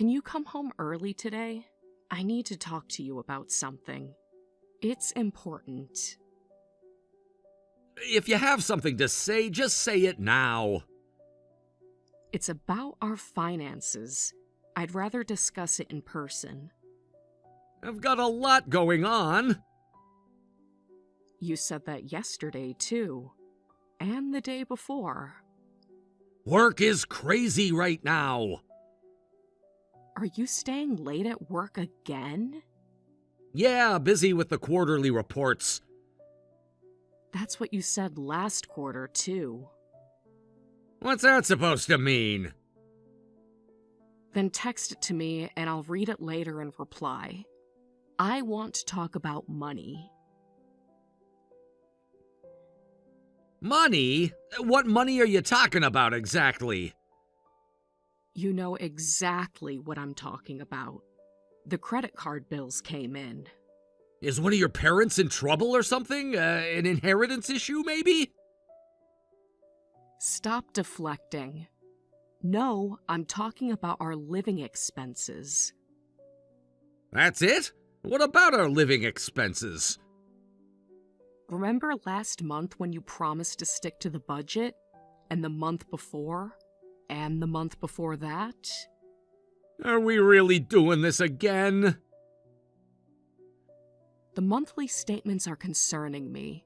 Can you come home early today? I need to talk to you about something. It's important. If you have something to say, just say it now. It's about our finances. I'd rather discuss it in person. I've got a lot going on. You said that yesterday, too. And the day before. Work is crazy right now. Are you staying late at work again? Yeah, busy with the quarterly reports. That's what you said last quarter, too. What's that supposed to mean? Then text it to me and I'll read it later and reply. I want to talk about money. Money? What money are you talking about exactly? You know exactly what I'm talking about. The credit card bills came in. Is one of your parents in trouble or something? An inheritance issue, maybe? Stop deflecting. No, I'm talking about our living expenses. That's it? What about our living expenses? Remember last month when you promised to stick to the budget? And the month before? And the month before that? Are we really doing this again? The monthly statements are concerning me.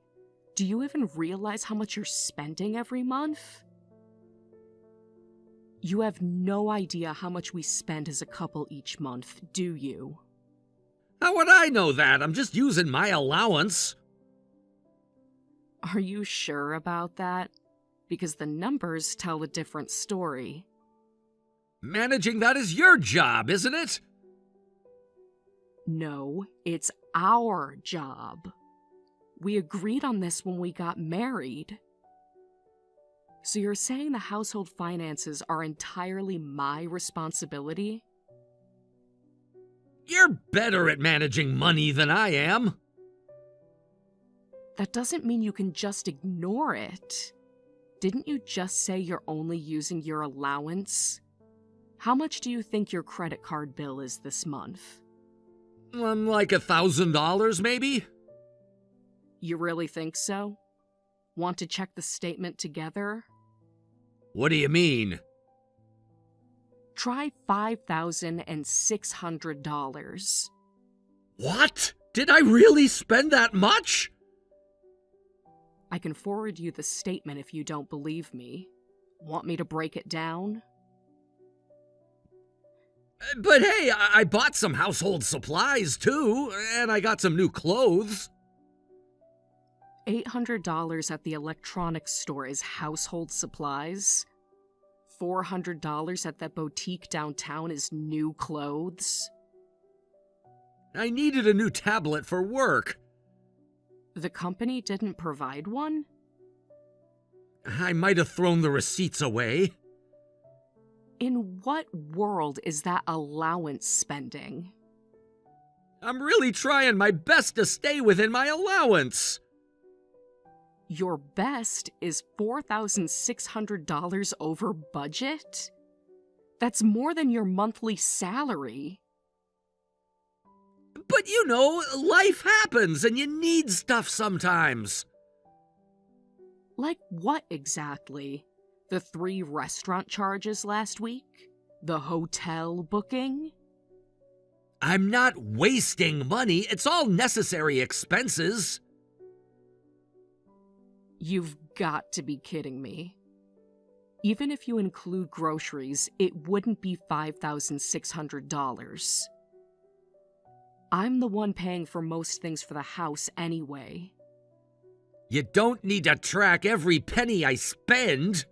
Do you even realize how much you're spending every month? You have no idea how much we spend as a couple each month, do you? How would I know that? I'm just using my allowance. Are you sure about that? Because the numbers tell a different story. Managing that is your job, isn't it? No, it's our job. We agreed on this when we got married. So you're saying the household finances are entirely my responsibility? You're better at managing money than I am. That doesn't mean you can just ignore it. Didn't you just say you're only using your allowance? How much do you think your credit card bill is this month? Like $1,000, maybe? You really think so? Want to check the statement together? What do you mean? Try $5,600. What? Did I really spend that much? I can forward you the statement if you don't believe me. Want me to break it down? But hey, I bought some household supplies too, and I got some new clothes. $800 at the electronics store is household supplies. $400 at that boutique downtown is new clothes. I needed a new tablet for work. The company didn't provide one? I might have thrown the receipts away. In what world is that allowance spending? I'm really trying my best to stay within my allowance. Your best is $4,600 over budget? That's more than your monthly salary. But you know, life happens and you need stuff sometimes. Like what exactly? The 3 restaurant charges last week? The hotel booking? I'm not wasting money. It's all necessary expenses. You've got to be kidding me. Even if you include groceries, it wouldn't be $5,600. I'm the one paying for most things for the house anyway. You don't need to track every penny I spend.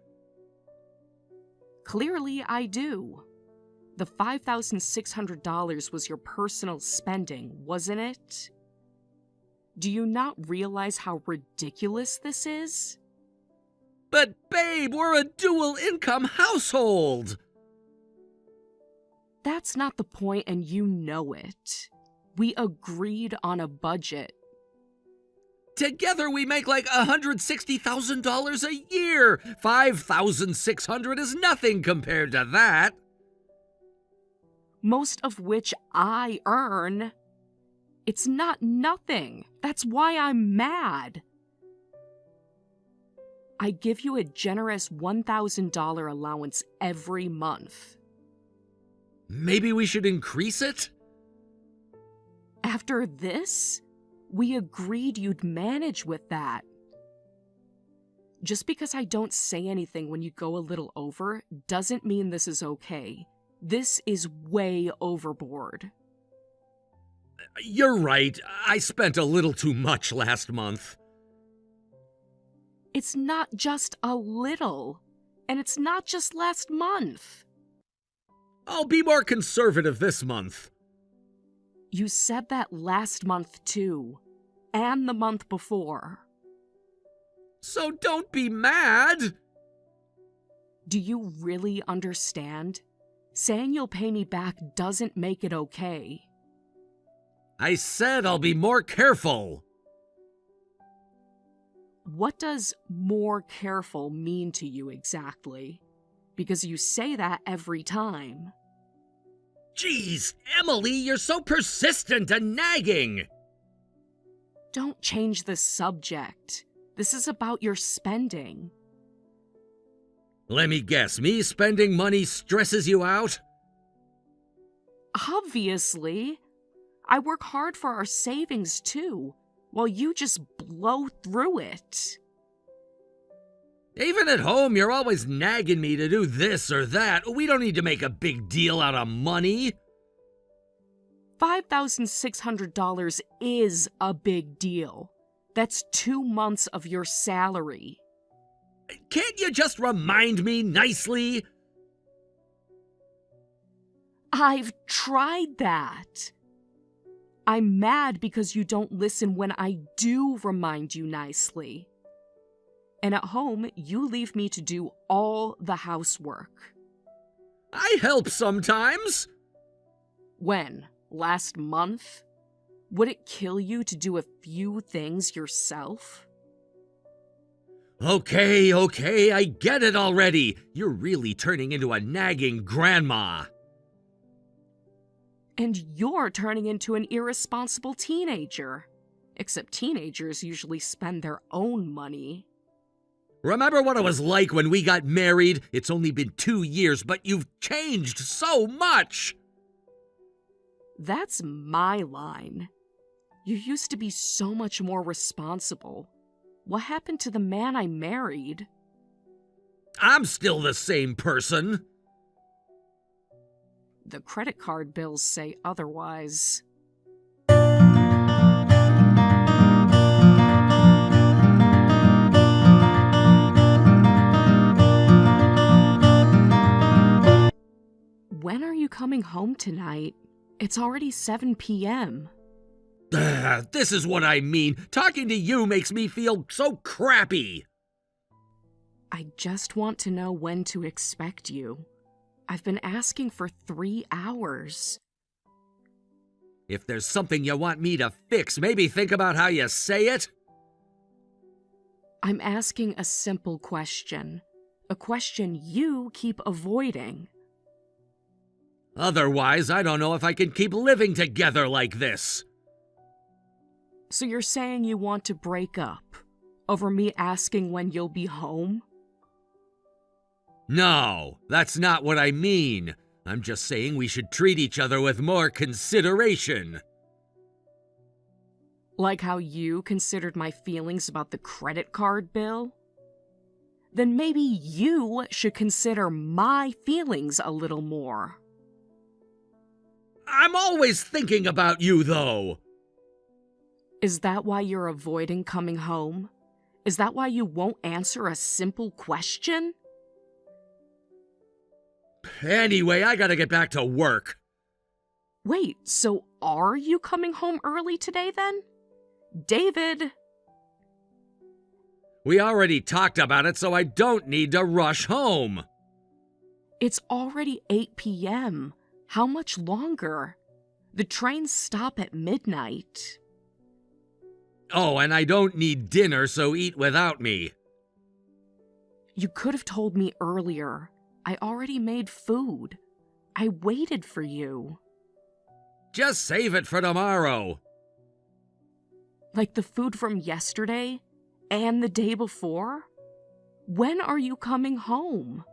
Clearly, I do. The $5,600 was your personal spending, wasn't it? Do you not realize how ridiculous this is? But babe, we're a dual-income household. That's not the point, and you know it. We agreed on a budget. Together we make like $160,000 a year. $5,600 is nothing compared to that. most of which I earn. It's not nothing. That's why I'm mad. I give you a generous $1,000 allowance every month. Maybe we should increase it? After this, we agreed you'd manage with that. Just because I don't say anything when you go a little over doesn't mean this is okay. This is way overboard. You're right. I spent a little too much last month. It's not just a little, and it's not just last month. I'll be more conservative this month. You said that last month too, and the month before. So don't be mad! Do you really understand? Saying you'll pay me back doesn't make it okay. I said I'll be more careful. What does more careful mean to you exactly? Because you say that every time. Jeez, Emily, you're so persistent and nagging! Don't change the subject. This is about your spending. Let me guess, me spending money stresses you out? Obviously. I work hard for our savings too, while you just blow through it. Even at home, you're always nagging me to do this or that. We don't need to make a big deal out of money. $5,600 is a big deal. That's 2 months of your salary. Can't you just remind me nicely? I've tried that. I'm mad because you don't listen when I do remind you nicely. And at home, you leave me to do all the housework. I help sometimes. When? Last month? Would it kill you to do a few things yourself? Okay, I get it already. You're really turning into a nagging grandma. And you're turning into an irresponsible teenager. Except teenagers usually spend their own money. Remember what it was like when we got married? It's only been 2 years, but you've changed so much! That's my line. You used to be so much more responsible. What happened to the man I married? I'm still the same person. The credit card bills say otherwise. When are you coming home tonight? It's already 7 p.m. This is what I mean. Talking to you makes me feel so crappy. I just want to know when to expect you. I've been asking for 3 hours. If there's something you want me to fix, maybe think about how you say it. I'm asking a simple question. A question you keep avoiding. Otherwise, I don't know if I can keep living together like this. So you're saying you want to break up over me asking when you'll be home? No, that's not what I mean. I'm just saying we should treat each other with more consideration. Like how you considered my feelings about the credit card bill? Then maybe you should consider my feelings a little more. I'm always thinking about you, though. Is that why you're avoiding coming home? Is that why you won't answer a simple question? Anyway, I gotta get back to work. Wait, so are you coming home early today then? David! We already talked about it, so I don't need to rush home. It's already 8 p.m. How much longer? The trains stop at midnight. Oh, and I don't need dinner, so eat without me. You could have told me earlier. I already made food. I waited for you. Just save it for tomorrow. Like the food from yesterday and the day before? When are you coming home?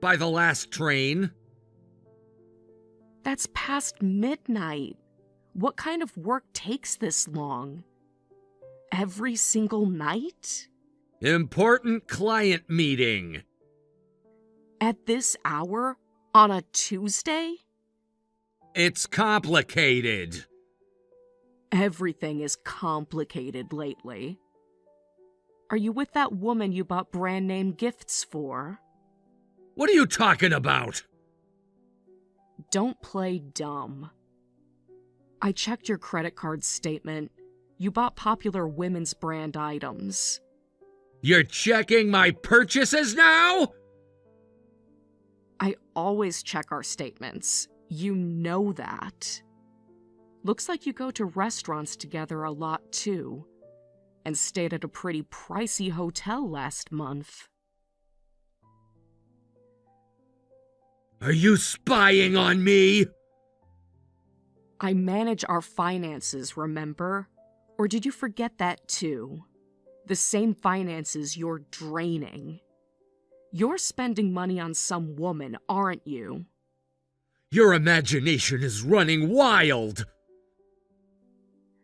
By the last train. That's past midnight. What kind of work takes this long? Every single night? Important client meeting. At this hour? On a Tuesday? It's complicated. Everything is complicated lately. Are you with that woman you bought brand name gifts for? What are you talking about? Don't play dumb. I checked your credit card statement. You bought popular women's brand items. You're checking my purchases now? I always check our statements. You know that. Looks like you go to restaurants together a lot too, and stayed at a pretty pricey hotel last month. Are you spying on me? I manage our finances, remember? Or did you forget that too? The same finances you're draining. You're spending money on some woman, aren't you? Your imagination is running wild.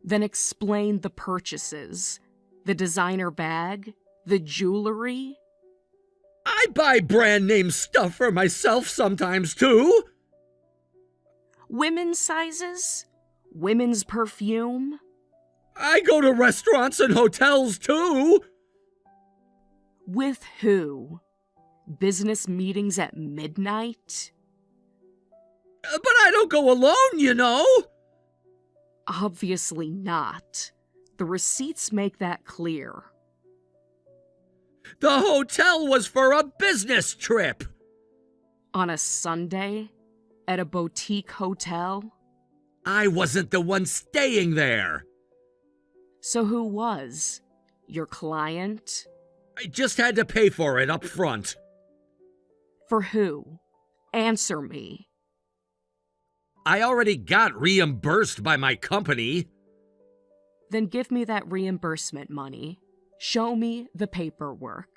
Then explain the purchases. The designer bag? The jewelry? I buy brand name stuff for myself sometimes too. Women's sizes? Women's perfume? I go to restaurants and hotels too. With who? Business meetings at midnight? But I don't go alone, you know. Obviously not. The receipts make that clear. The hotel was for a business trip. On a Sunday? At a boutique hotel? I wasn't the one staying there. So who was? Your client? I just had to pay for it up front. For who? Answer me. I already got reimbursed by my company. Then give me that reimbursement money. Show me the paperwork.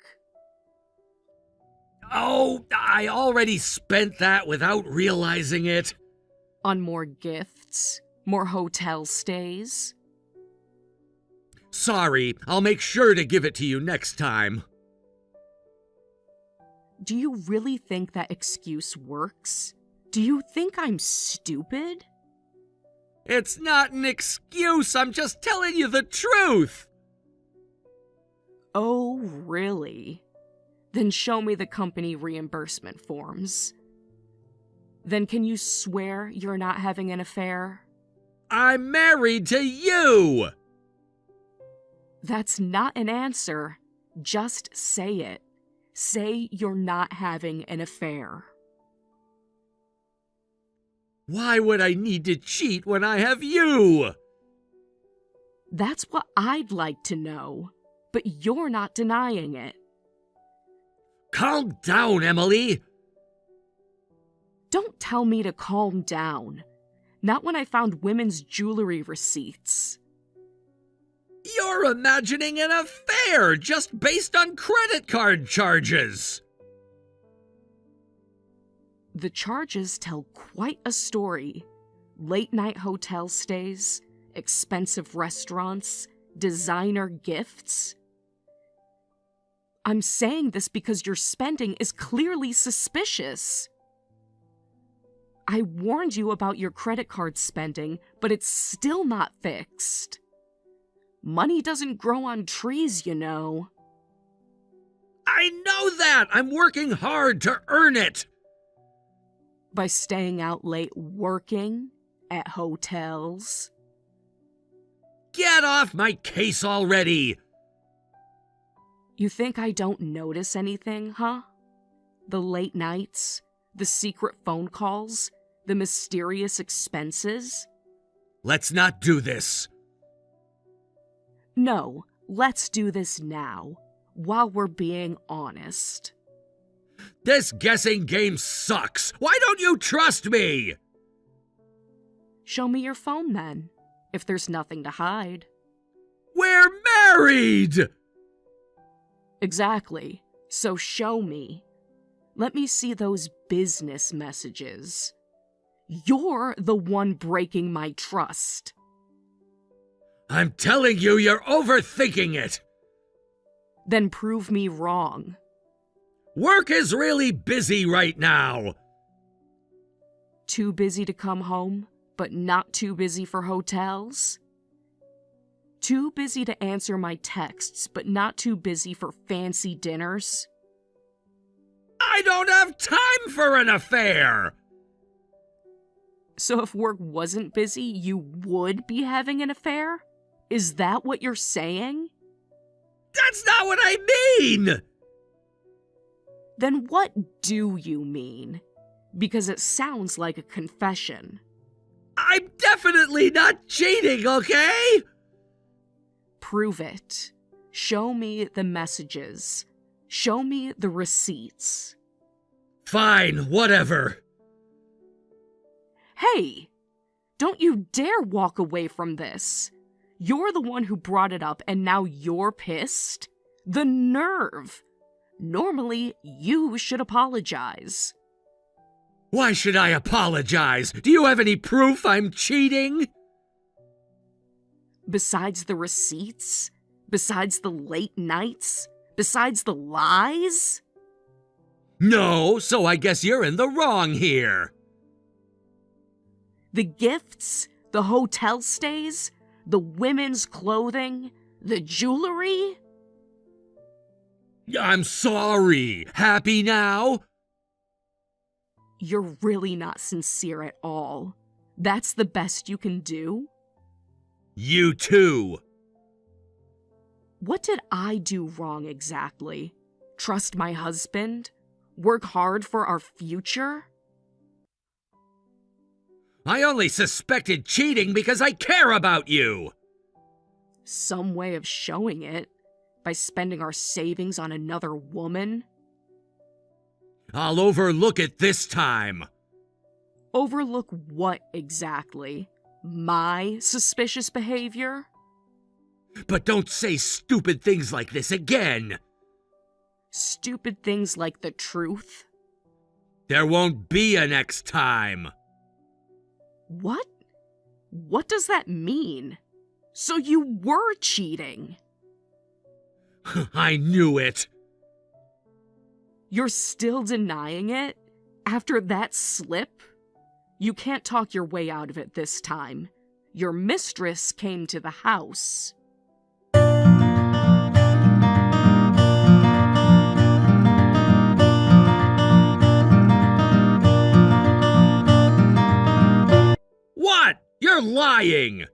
Oh, I already spent that without realizing it. On more gifts? More hotel stays? Sorry, I'll make sure to give it to you next time. Do you really think that excuse works? Do you think I'm stupid? It's not an excuse, I'm just telling you the truth. Oh, really? Then show me the company reimbursement forms. Then can you swear you're not having an affair? I'm married to you! That's not an answer. Just say it. Say you're not having an affair. Why would I need to cheat when I have you? That's what I'd like to know, but you're not denying it. Calm down, Emily. Don't tell me to calm down. Not when I found women's jewelry receipts. You're imagining an affair just based on credit card charges. The charges tell quite a story. Late-night hotel stays, expensive restaurants, designer gifts. I'm saying this because your spending is clearly suspicious. I warned you about your credit card spending, but it's still not fixed. Money doesn't grow on trees, you know. I know that! I'm working hard to earn it! By staying out late working at hotels. Get off my case already! You think I don't notice anything, huh? The late nights, the secret phone calls, the mysterious expenses? Let's not do this. No, let's do this now, while we're being honest. This guessing game sucks. Why don't you trust me? Show me your phone then, if there's nothing to hide. We're married! Exactly. So show me. Let me see those business messages. You're the one breaking my trust. I'm telling you, you're overthinking it. Then prove me wrong. Work is really busy right now. Too busy to come home, but not too busy for hotels? Too busy to answer my texts, but not too busy for fancy dinners? I don't have time for an affair! So if work wasn't busy, you would be having an affair? Is that what you're saying? That's not what I mean! Then what do you mean? Because it sounds like a confession. I'm definitely not cheating, okay? Prove it. Show me the messages. Show me the receipts. Fine, whatever. Hey! Don't you dare walk away from this. You're the one who brought it up and now you're pissed? The nerve! Normally, you should apologize. Why should I apologize? Do you have any proof I'm cheating? Besides the receipts? Besides the late nights? Besides the lies? No, so I guess you're in the wrong here. The gifts? The hotel stays? The women's clothing? The jewelry? I'm sorry. Happy now? You're really not sincere at all. That's the best you can do? You too. What did I do wrong exactly? Trust my husband? Work hard for our future? I only suspected cheating because I care about you. Some way of showing it. By spending our savings on another woman? I'll overlook it this time. Overlook what exactly? My suspicious behavior? But don't say stupid things like this again. Stupid things like the truth? There won't be a next time. What? What does that mean? So you were cheating? I knew it. You're still denying it? After that slip? You can't talk your way out of it this time. Your mistress came to the house. What? You're lying!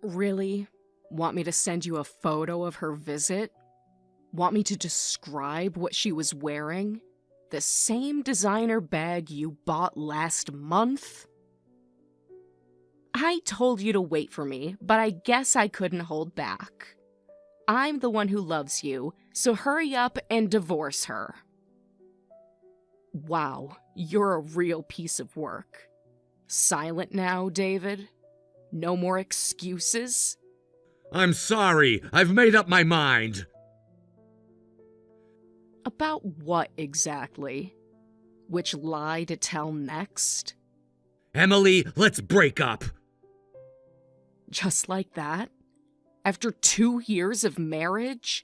Really? Want me to send you a photo of her visit? Want me to describe what she was wearing? The same designer bag you bought last month? I told you to wait for me, but I guess I couldn't hold back. I'm the one who loves you, so hurry up and divorce her. Wow, you're a real piece of work. Silent now, David? No more excuses? I'm sorry. I've made up my mind. About what exactly? Which lie to tell next? Emily, let's break up. Just like that? After 2 years of marriage?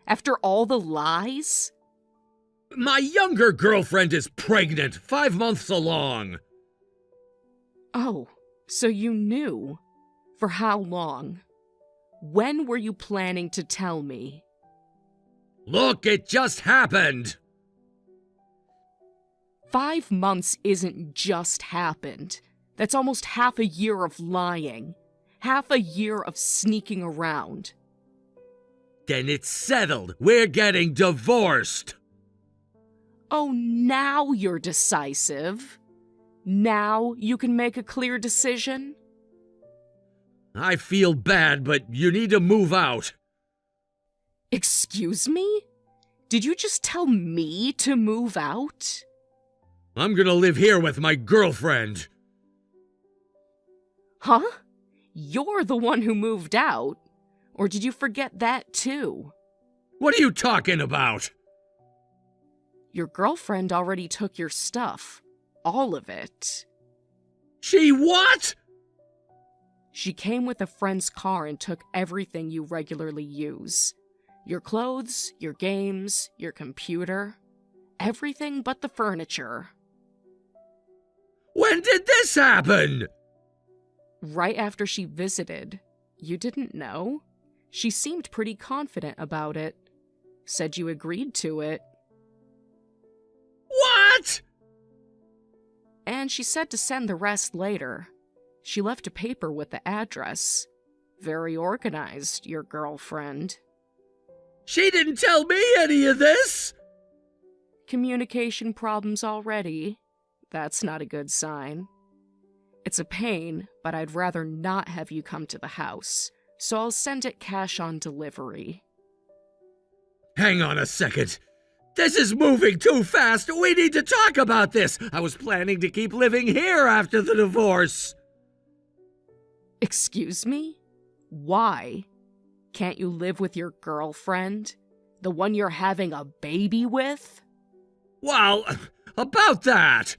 After all the lies? My younger girlfriend is pregnant, 5 months along. Oh, so you knew. For how long? When were you planning to tell me? Look, it just happened. 5 months isn't just happened. That's almost half a year of lying. Half a year of sneaking around. Then it's settled. We're getting divorced. Oh, now you're decisive. Now you can make a clear decision? I feel bad, but you need to move out. Excuse me? Did you just tell me to move out? I'm gonna live here with my girlfriend. Huh? You're the one who moved out. Or did you forget that too? What are you talking about? Your girlfriend already took your stuff. All of it. She what? She came with a friend's car and took everything you regularly use. Your clothes, your games, your computer. Everything but the furniture. When did this happen? Right after she visited. You didn't know? She seemed pretty confident about it. Said you agreed to it. What? And she said to send the rest later. She left a paper with the address. Very organized, your girlfriend. She didn't tell me any of this! Communication problems already. That's not a good sign. It's a pain, but I'd rather not have you come to the house, so I'll send it cash on delivery. Hang on a second. This is moving too fast. We need to talk about this. I was planning to keep living here after the divorce. Excuse me? Why? Can't you live with your girlfriend? The one you're having a baby with? Well, about that.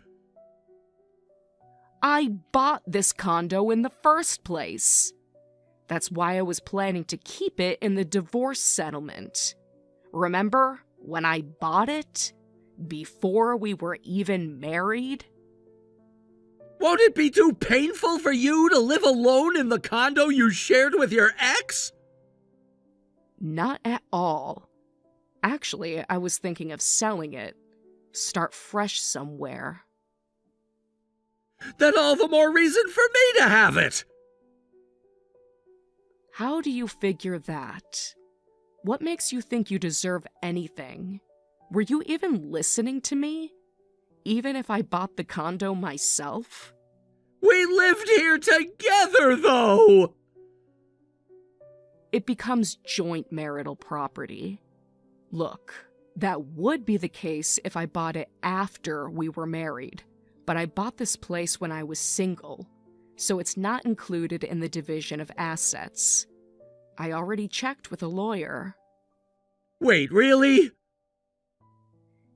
I bought this condo in the first place. That's why I was planning to keep it in the divorce settlement. Remember when I bought it? Before we were even married? Won't it be too painful for you to live alone in the condo you shared with your ex? Not at all. Actually, I was thinking of selling it. Start fresh somewhere. Then all the more reason for me to have it! How do you figure that? What makes you think you deserve anything? Were you even listening to me? Even if I bought the condo myself? We lived here together, though! It becomes joint marital property. Look, that would be the case if I bought it after we were married, but I bought this place when I was single, so it's not included in the division of assets. I already checked with a lawyer. Wait, really?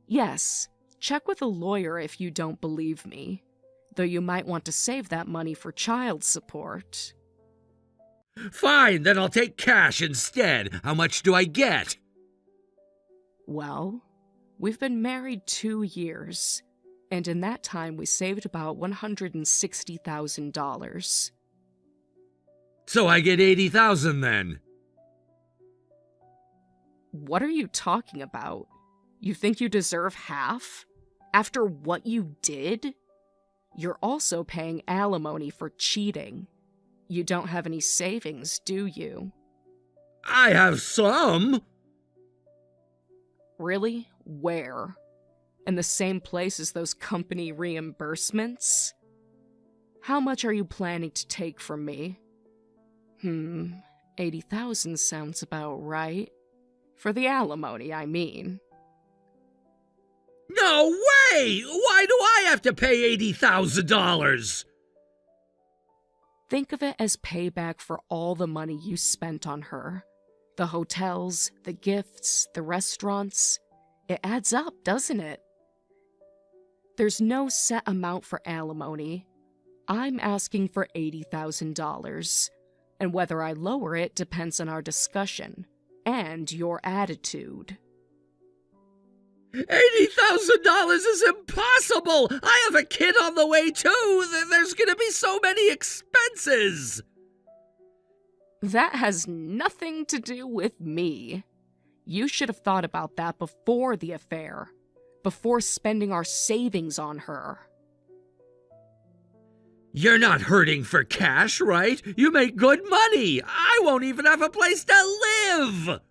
Yes, check with a lawyer if you don't believe me, though you might want to save that money for child support. Fine, then I'll take cash instead. How much do I get? Well, we've been married 2 years, and in that time we saved about $160,000. So I get $80,000 then. What are you talking about? You think you deserve half? After what you did? You're also paying alimony for cheating. You don't have any savings, do you? I have some. Really? Where? In the same place as those company reimbursements? How much are you planning to take from me? 80,000 sounds about right. For the alimony, I mean. No way! Why do I have to pay $80,000? Think of it as payback for all the money you spent on her. The hotels, the gifts, the restaurants. It adds up, doesn't it? There's no set amount for alimony. I'm asking for $80,000, and whether I lower it depends on our discussion and your attitude. $80,000 is impossible! I have a kid on the way too! There's gonna be so many expenses! That has nothing to do with me. You should have thought about that before the affair, before spending our savings on her. You're not hurting for cash, right? You make good money! I won't even have a place to live!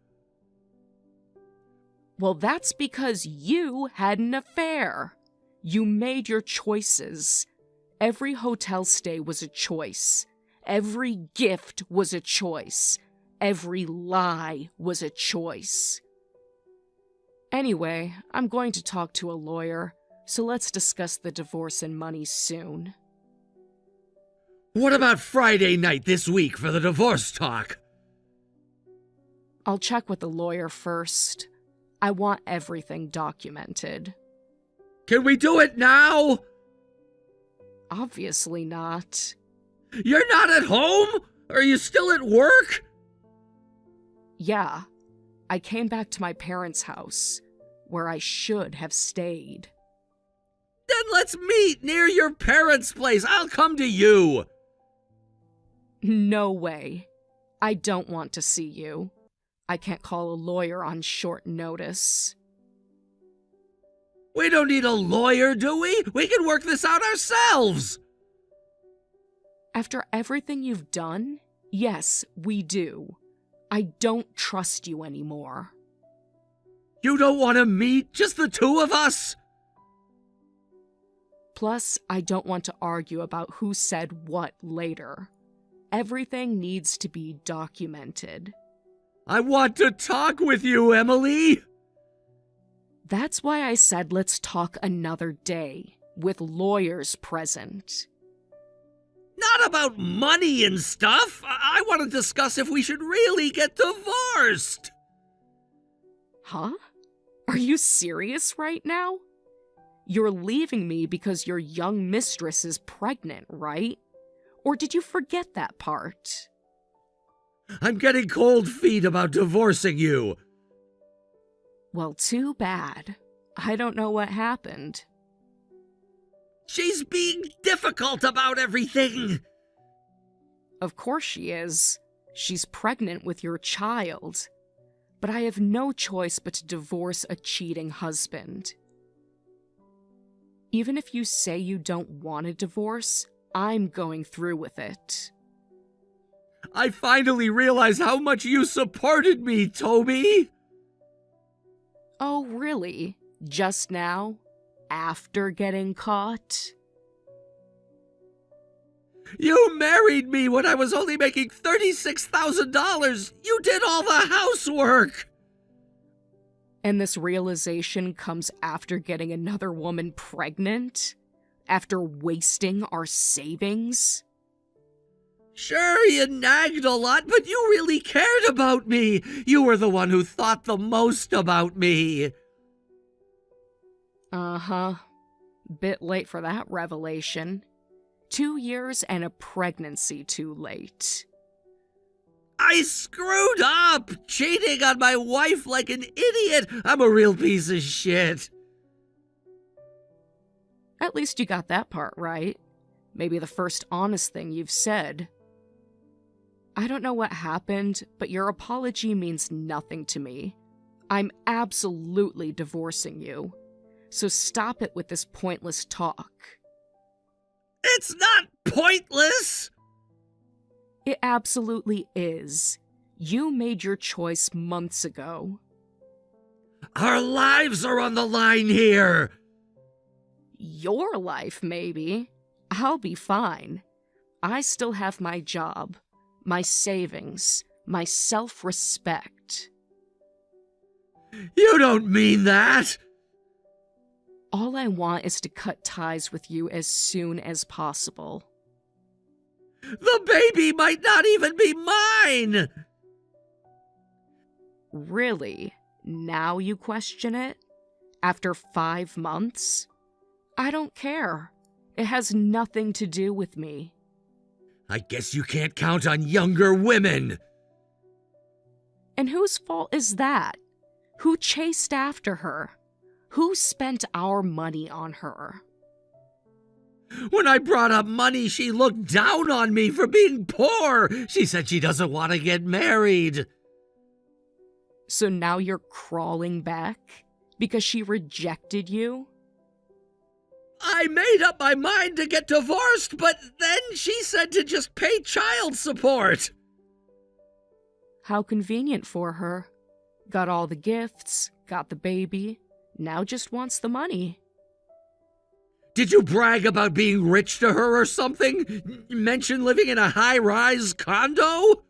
Well, that's because you had an affair. You made your choices. Every hotel stay was a choice. Every gift was a choice. Every lie was a choice. Anyway, I'm going to talk to a lawyer, so let's discuss the divorce and money soon. What about Friday night this week for the divorce talk? I'll check with the lawyer first. I want everything documented. Can we do it now? Obviously not. You're not at home? Are you still at work? Yeah, I came back to my parents' house, where I should have stayed. Then let's meet near your parents' place. I'll come to you. No way. I don't want to see you. I can't call a lawyer on short notice. We don't need a lawyer, do we? We can work this out ourselves. After everything you've done, yes, we do. I don't trust you anymore. You don't want to meet? Just the two of us? Plus, I don't want to argue about who said what later. Everything needs to be documented. I want to talk with you, Emily. That's why I said let's talk another day, with lawyers present. Not about money and stuff. I want to discuss if we should really get divorced. Huh? Are you serious right now? You're leaving me because your young mistress is pregnant, right? Or did you forget that part? I'm getting cold feet about divorcing you. Well, too bad. I don't know what happened. She's being difficult about everything. Of course she is. She's pregnant with your child. But I have no choice but to divorce a cheating husband. Even if you say you don't want a divorce, I'm going through with it. I finally realized how much you supported me, Toby. Oh, really? Just now? After getting caught? You married me when I was only making $36,000. You did all the housework. And this realization comes after getting another woman pregnant? After wasting our savings? Sure, you nagged a lot, but you really cared about me. You were the one who thought the most about me. Uh-huh. Bit late for that revelation. 2 years and a pregnancy too late. I screwed up, cheating on my wife like an idiot. I'm a real piece of shit. At least you got that part right. Maybe the first honest thing you've said. I don't know what happened, but your apology means nothing to me. I'm absolutely divorcing you. So stop it with this pointless talk. It's not pointless. It absolutely is. You made your choice months ago. Our lives are on the line here. Your life, maybe. I'll be fine. I still have my job, my savings, my self-respect. You don't mean that. All I want is to cut ties with you as soon as possible. The baby might not even be mine. Really? Now you question it? After 5 months? I don't care. It has nothing to do with me. I guess you can't count on younger women. And whose fault is that? Who chased after her? Who spent our money on her? When I brought up money, she looked down on me for being poor. She said she doesn't want to get married. So now you're crawling back? Because she rejected you? I made up my mind to get divorced, but then she said to just pay child support. How convenient for her. Got all the gifts, got the baby, now just wants the money. Did you brag about being rich to her or something? Mention living in a high-rise condo?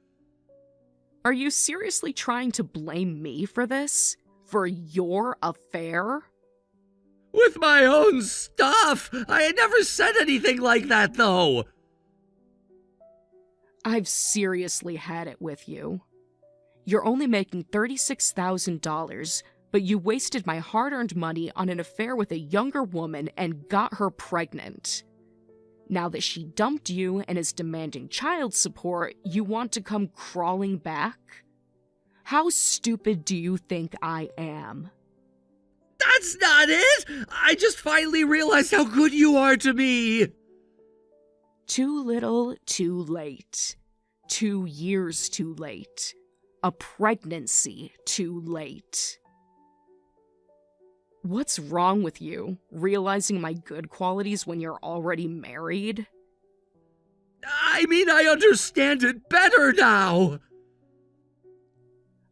Are you seriously trying to blame me for this? For your affair? With my own stuff! I had never said anything like that, though! I've seriously had it with you. You're only making $36,000, but you wasted my hard-earned money on an affair with a younger woman and got her pregnant. Now that she dumped you and is demanding child support, you want to come crawling back? How stupid do you think I am? That's not it! I just finally realized how good you are to me! Too little, too late. 2 years too late. A pregnancy too late. What's wrong with you, realizing my good qualities when you're already married? I mean, I understand it better now!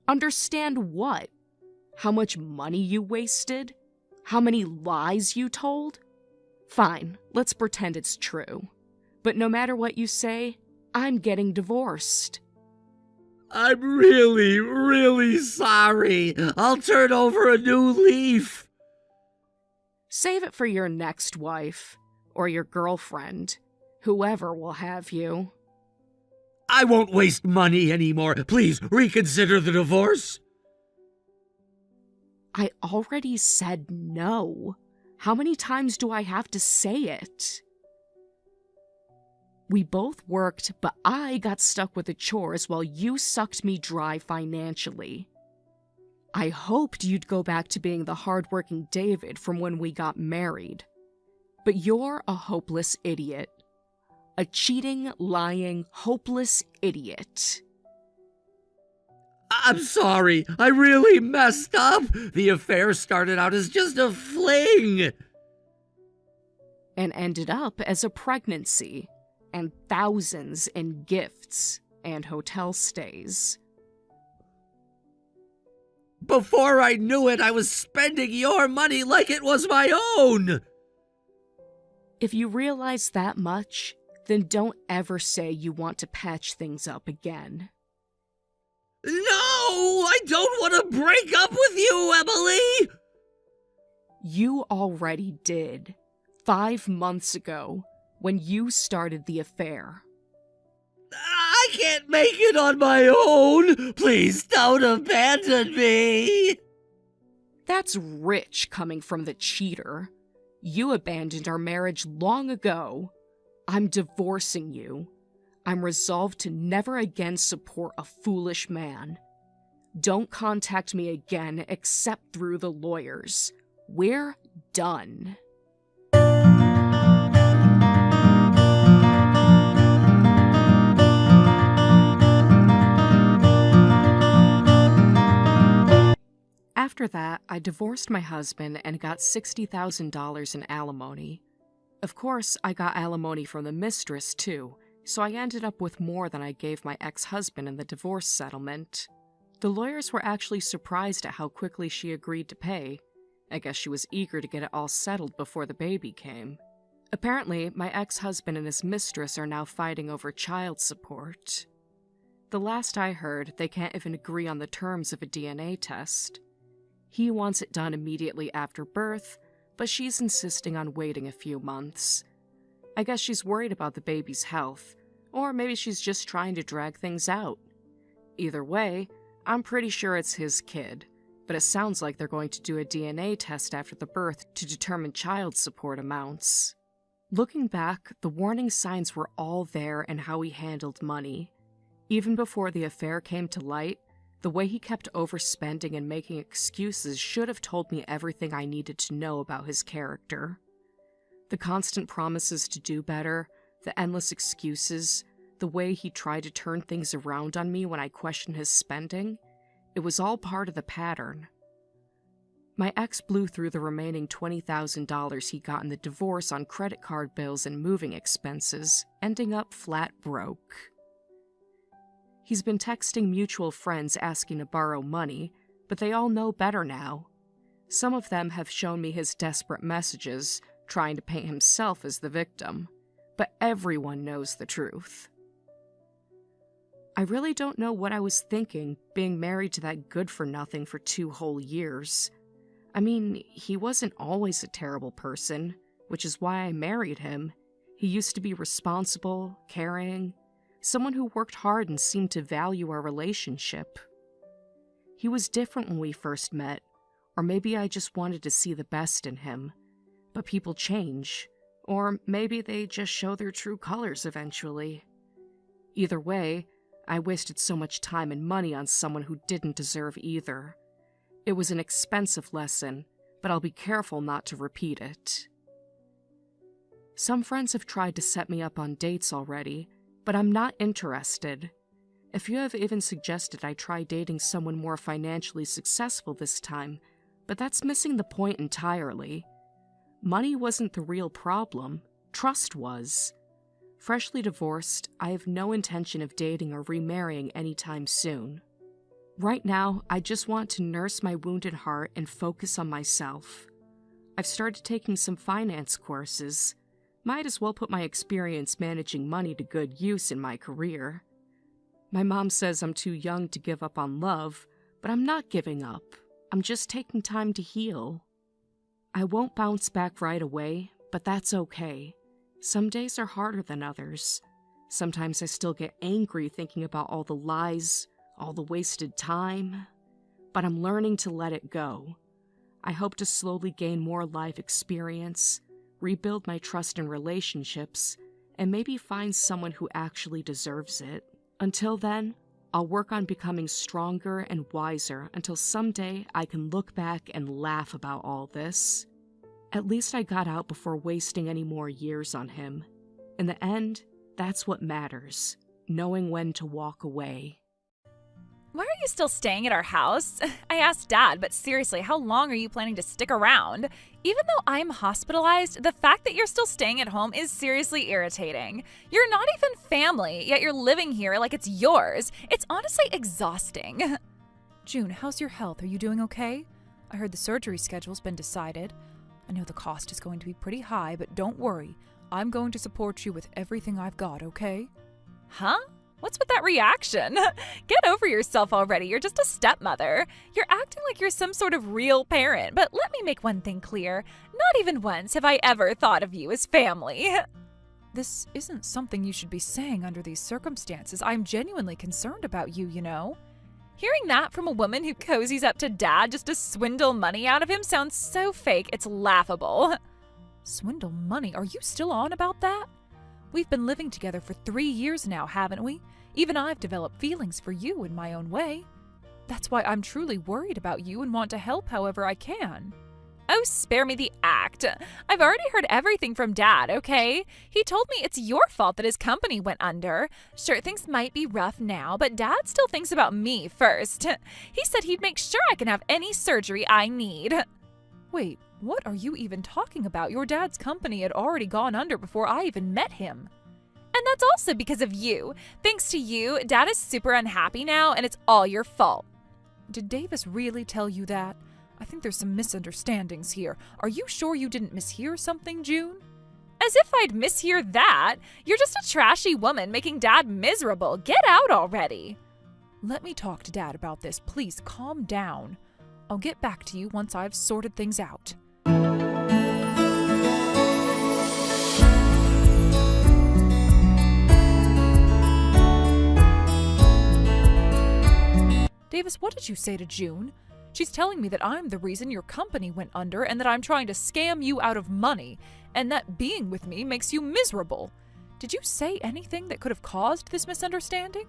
Understand what? How much money you wasted? How many lies you told? Fine, let's pretend it's true. But no matter what you say, I'm getting divorced. I'm really, really sorry. I'll turn over a new leaf. Save it for your next wife, or your girlfriend. Whoever will have you. I won't waste money anymore. Please reconsider the divorce. I already said no. How many times do I have to say it? We both worked, but I got stuck with the chores while you sucked me dry financially. I hoped you'd go back to being the hardworking David from when we got married. But you're a hopeless idiot. A cheating, lying, hopeless idiot. I'm sorry. I really messed up. The affair started out as just a fling. And ended up as a pregnancy. And thousands in gifts and hotel stays. Before I knew it, I was spending your money like it was my own. If you realize that much, then don't ever say you want to patch things up again. No, I don't want to break up with you, Emily! You already did. 5 months ago, when you started the affair. I can't make it on my own! Please don't abandon me! That's rich coming from the cheater. You abandoned our marriage long ago. I'm divorcing you. I'm resolved to never again support a foolish man. Don't contact me again except through the lawyers. We're done. After that, I divorced my husband and got $60,000 in alimony. Of course, I got alimony from the mistress, too, so I ended up with more than I gave my ex-husband in the divorce settlement. The lawyers were actually surprised at how quickly she agreed to pay. I guess she was eager to get it all settled before the baby came. Apparently, my ex-husband and his mistress are now fighting over child support. The last I heard, they can't even agree on the terms of a DNA test. He wants it done immediately after birth, but she's insisting on waiting a few months. I guess she's worried about the baby's health, or maybe she's just trying to drag things out. Either way, I'm pretty sure it's his kid, but it sounds like they're going to do a DNA test after the birth to determine child support amounts. Looking back, the warning signs were all there in how he handled money. Even before the affair came to light, the way he kept overspending and making excuses should have told me everything I needed to know about his character. The constant promises to do better, the endless excuses, the way he tried to turn things around on me when I questioned his spending, it was all part of the pattern. My ex blew through the remaining $20,000 he got in the divorce on credit card bills and moving expenses, ending up flat broke. He's been texting mutual friends asking to borrow money, but they all know better now. Some of them have shown me his desperate messages, trying to paint himself as the victim, but everyone knows the truth. I really don't know what I was thinking, being married to that good-for-nothing for 2 whole years. I mean, he wasn't always a terrible person, which is why I married him. He used to be responsible, caring, someone who worked hard and seemed to value our relationship. He was different when we first met, or maybe I just wanted to see the best in him. But people change, or maybe they just show their true colors eventually. Either way, I wasted so much time and money on someone who didn't deserve either. It was an expensive lesson, but I'll be careful not to repeat it. Some friends have tried to set me up on dates already, but I'm not interested. A few have even suggested I try dating someone more financially successful this time, but that's missing the point entirely. Money wasn't the real problem, trust was. Freshly divorced, I have no intention of dating or remarrying anytime soon. Right now, I just want to nurse my wounded heart and focus on myself. I've started taking some finance courses. Might as well put my experience managing money to good use in my career. My mom says I'm too young to give up on love, but I'm not giving up. I'm just taking time to heal. I won't bounce back right away, but that's okay. Some days are harder than others. Sometimes I still get angry thinking about all the lies, all the wasted time, but I'm learning to let it go. I hope to slowly gain more life experience, rebuild my trust in relationships, and maybe find someone who actually deserves it. Until then, I'll work on becoming stronger and wiser until someday I can look back and laugh about all this. At least I got out before wasting any more years on him. In the end, that's what matters, knowing when to walk away. Why are you still staying at our house? I asked Dad, but seriously, how long are you planning to stick around? Even though I'm hospitalized, the fact that you're still staying at home is seriously irritating. You're not even family, yet you're living here like it's yours. It's honestly exhausting. June, how's your health? Are you doing okay? I heard the surgery schedule's been decided. I know the cost is going to be pretty high, but don't worry. I'm going to support you with everything I've got, okay? Huh? What's with that reaction? Get over yourself already. You're just a stepmother. You're acting like you're some sort of real parent. But let me make one thing clear. Not even once have I ever thought of you as family. This isn't something you should be saying under these circumstances. I'm genuinely concerned about you, you know? Hearing that from a woman who cozies up to Dad just to swindle money out of him sounds so fake, it's laughable. Swindle money? Are you still on about that? We've been living together for 3 years now, haven't we? Even I've developed feelings for you in my own way. That's why I'm truly worried about you and want to help however I can. Oh, spare me the act. I've already heard everything from Dad, okay? He told me it's your fault that his company went under. Sure, things might be rough now, but Dad still thinks about me first. He said he'd make sure I can have any surgery I need. Wait, what are you even talking about? Your dad's company had already gone under before I even met him. And that's also because of you. Thanks to you, Dad is super unhappy now, and it's all your fault. Did Davis really tell you that? I think there's some misunderstandings here. Are you sure you didn't mishear something, June? As if I'd mishear that. You're just a trashy woman making Dad miserable. Get out already. Let me talk to Dad about this. Please calm down. I'll get back to you once I've sorted things out. Davis, what did you say to June? She's telling me that I'm the reason your company went under and that I'm trying to scam you out of money and that being with me makes you miserable. Did you say anything that could have caused this misunderstanding?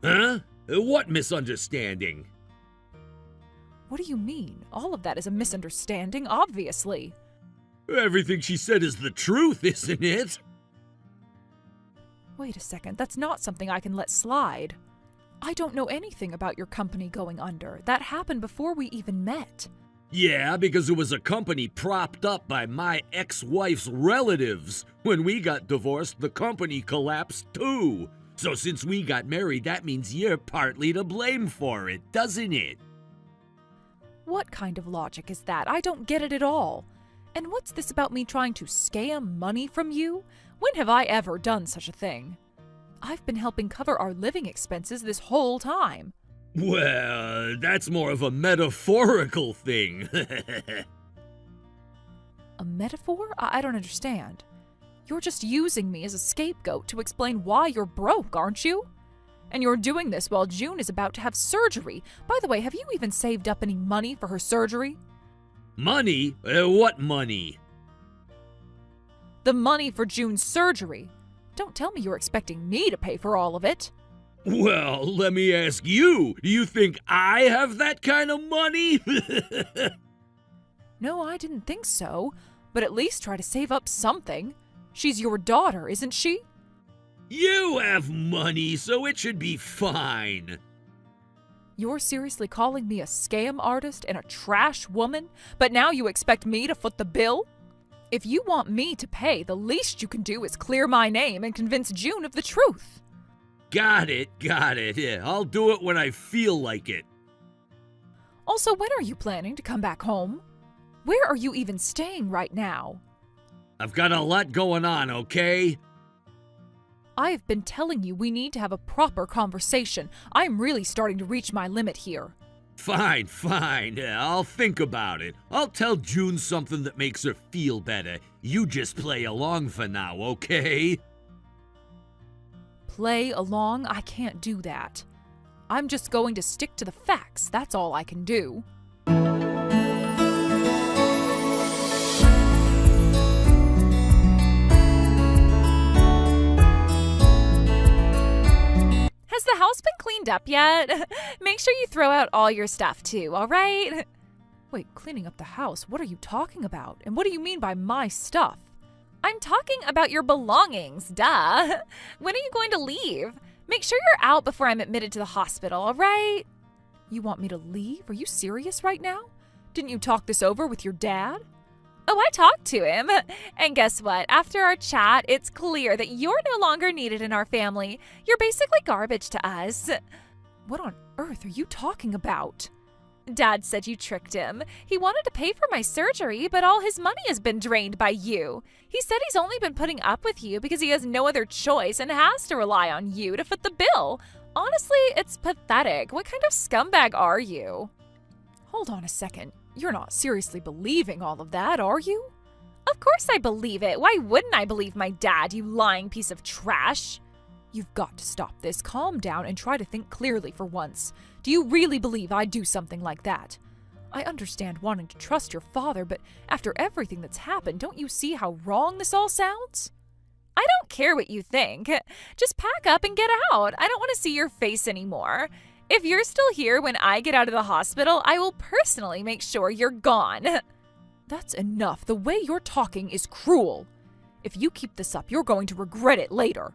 Huh? What misunderstanding? What do you mean? All of that is a misunderstanding, obviously. Everything she said is the truth, isn't it? Wait a second, that's not something I can let slide. I don't know anything about your company going under. That happened before we even met. Yeah, because it was a company propped up by my ex-wife's relatives. When we got divorced, the company collapsed too. So since we got married, that means you're partly to blame for it, doesn't it? What kind of logic is that? I don't get it at all. And what's this about me trying to scam money from you? When have I ever done such a thing? I've been helping cover our living expenses this whole time. Well, that's more of a metaphorical thing. A metaphor? I don't understand. You're just using me as a scapegoat to explain why you're broke, aren't you? And you're doing this while June is about to have surgery. By the way, have you even saved up any money for her surgery? Money? What money? The money for June's surgery. Don't tell me you're expecting me to pay for all of it. Well, let me ask you, do you think I have that kind of money? No, I didn't think so. But at least try to save up something. She's your daughter, isn't she? You have money, so it should be fine. You're seriously calling me a scam artist and a trash woman, but now you expect me to foot the bill? If you want me to pay, the least you can do is clear my name and convince June of the truth. Got it. Yeah, I'll do it when I feel like it. Also, when are you planning to come back home? Where are you even staying right now? I've got a lot going on, okay? I've been telling you we need to have a proper conversation. I'm really starting to reach my limit here. Fine. I'll think about it. I'll tell June something that makes her feel better. You just play along for now, okay? Play along? I can't do that. I'm just going to stick to the facts. That's all I can do. Has the house been cleaned up yet? Make sure you throw out all your stuff too, all right? Wait, cleaning up the house? What are you talking about? And what do you mean by my stuff? I'm talking about your belongings, duh. When are you going to leave? Make sure you're out before I'm admitted to the hospital, all right? You want me to leave? Are you serious right now? Didn't you talk this over with your dad? Oh, I talked to him. And guess what? After our chat, it's clear that you're no longer needed in our family. You're basically garbage to us. What on earth are you talking about? Dad said you tricked him. He wanted to pay for my surgery, but all his money has been drained by you. He said he's only been putting up with you because he has no other choice and has to rely on you to foot the bill. Honestly, it's pathetic. What kind of scumbag are you? Hold on a second. You're not seriously believing all of that, are you? Of course I believe it. Why wouldn't I believe my dad, you lying piece of trash? You've got to stop this. Calm down and try to think clearly for once. Do you really believe I'd do something like that? I understand wanting to trust your father, but after everything that's happened, don't you see how wrong this all sounds? I don't care what you think. Just pack up and get out. I don't want to see your face anymore. If you're still here when I get out of the hospital, I will personally make sure you're gone. That's enough. The way you're talking is cruel. If you keep this up, you're going to regret it later.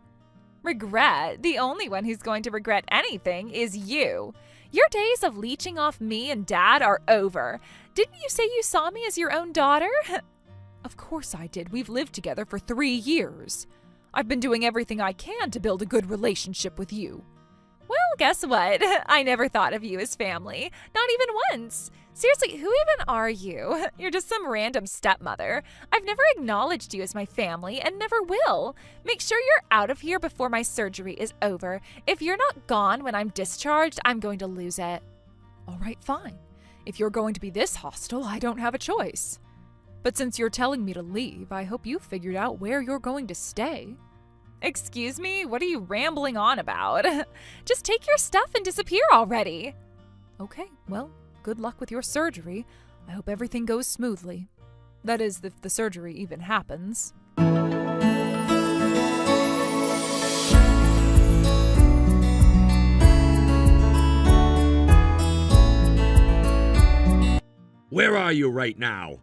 Regret? The only one who's going to regret anything is you. Your days of leeching off me and Dad are over. Didn't you say you saw me as your own daughter? Of course I did. We've lived together for 3 years. I've been doing everything I can to build a good relationship with you. Well, guess what? I never thought of you as family. Not even once. Seriously, who even are you? You're just some random stepmother. I've never acknowledged you as my family and never will. Make sure you're out of here before my surgery is over. If you're not gone when I'm discharged, I'm going to lose it. All right, fine. If you're going to be this hostile, I don't have a choice. But since you're telling me to leave, I hope you figured out where you're going to stay. Excuse me? What are you rambling on about? Just take your stuff and disappear already. Okay, well, good luck with your surgery. I hope everything goes smoothly. That is, if the surgery even happens. Where are you right now?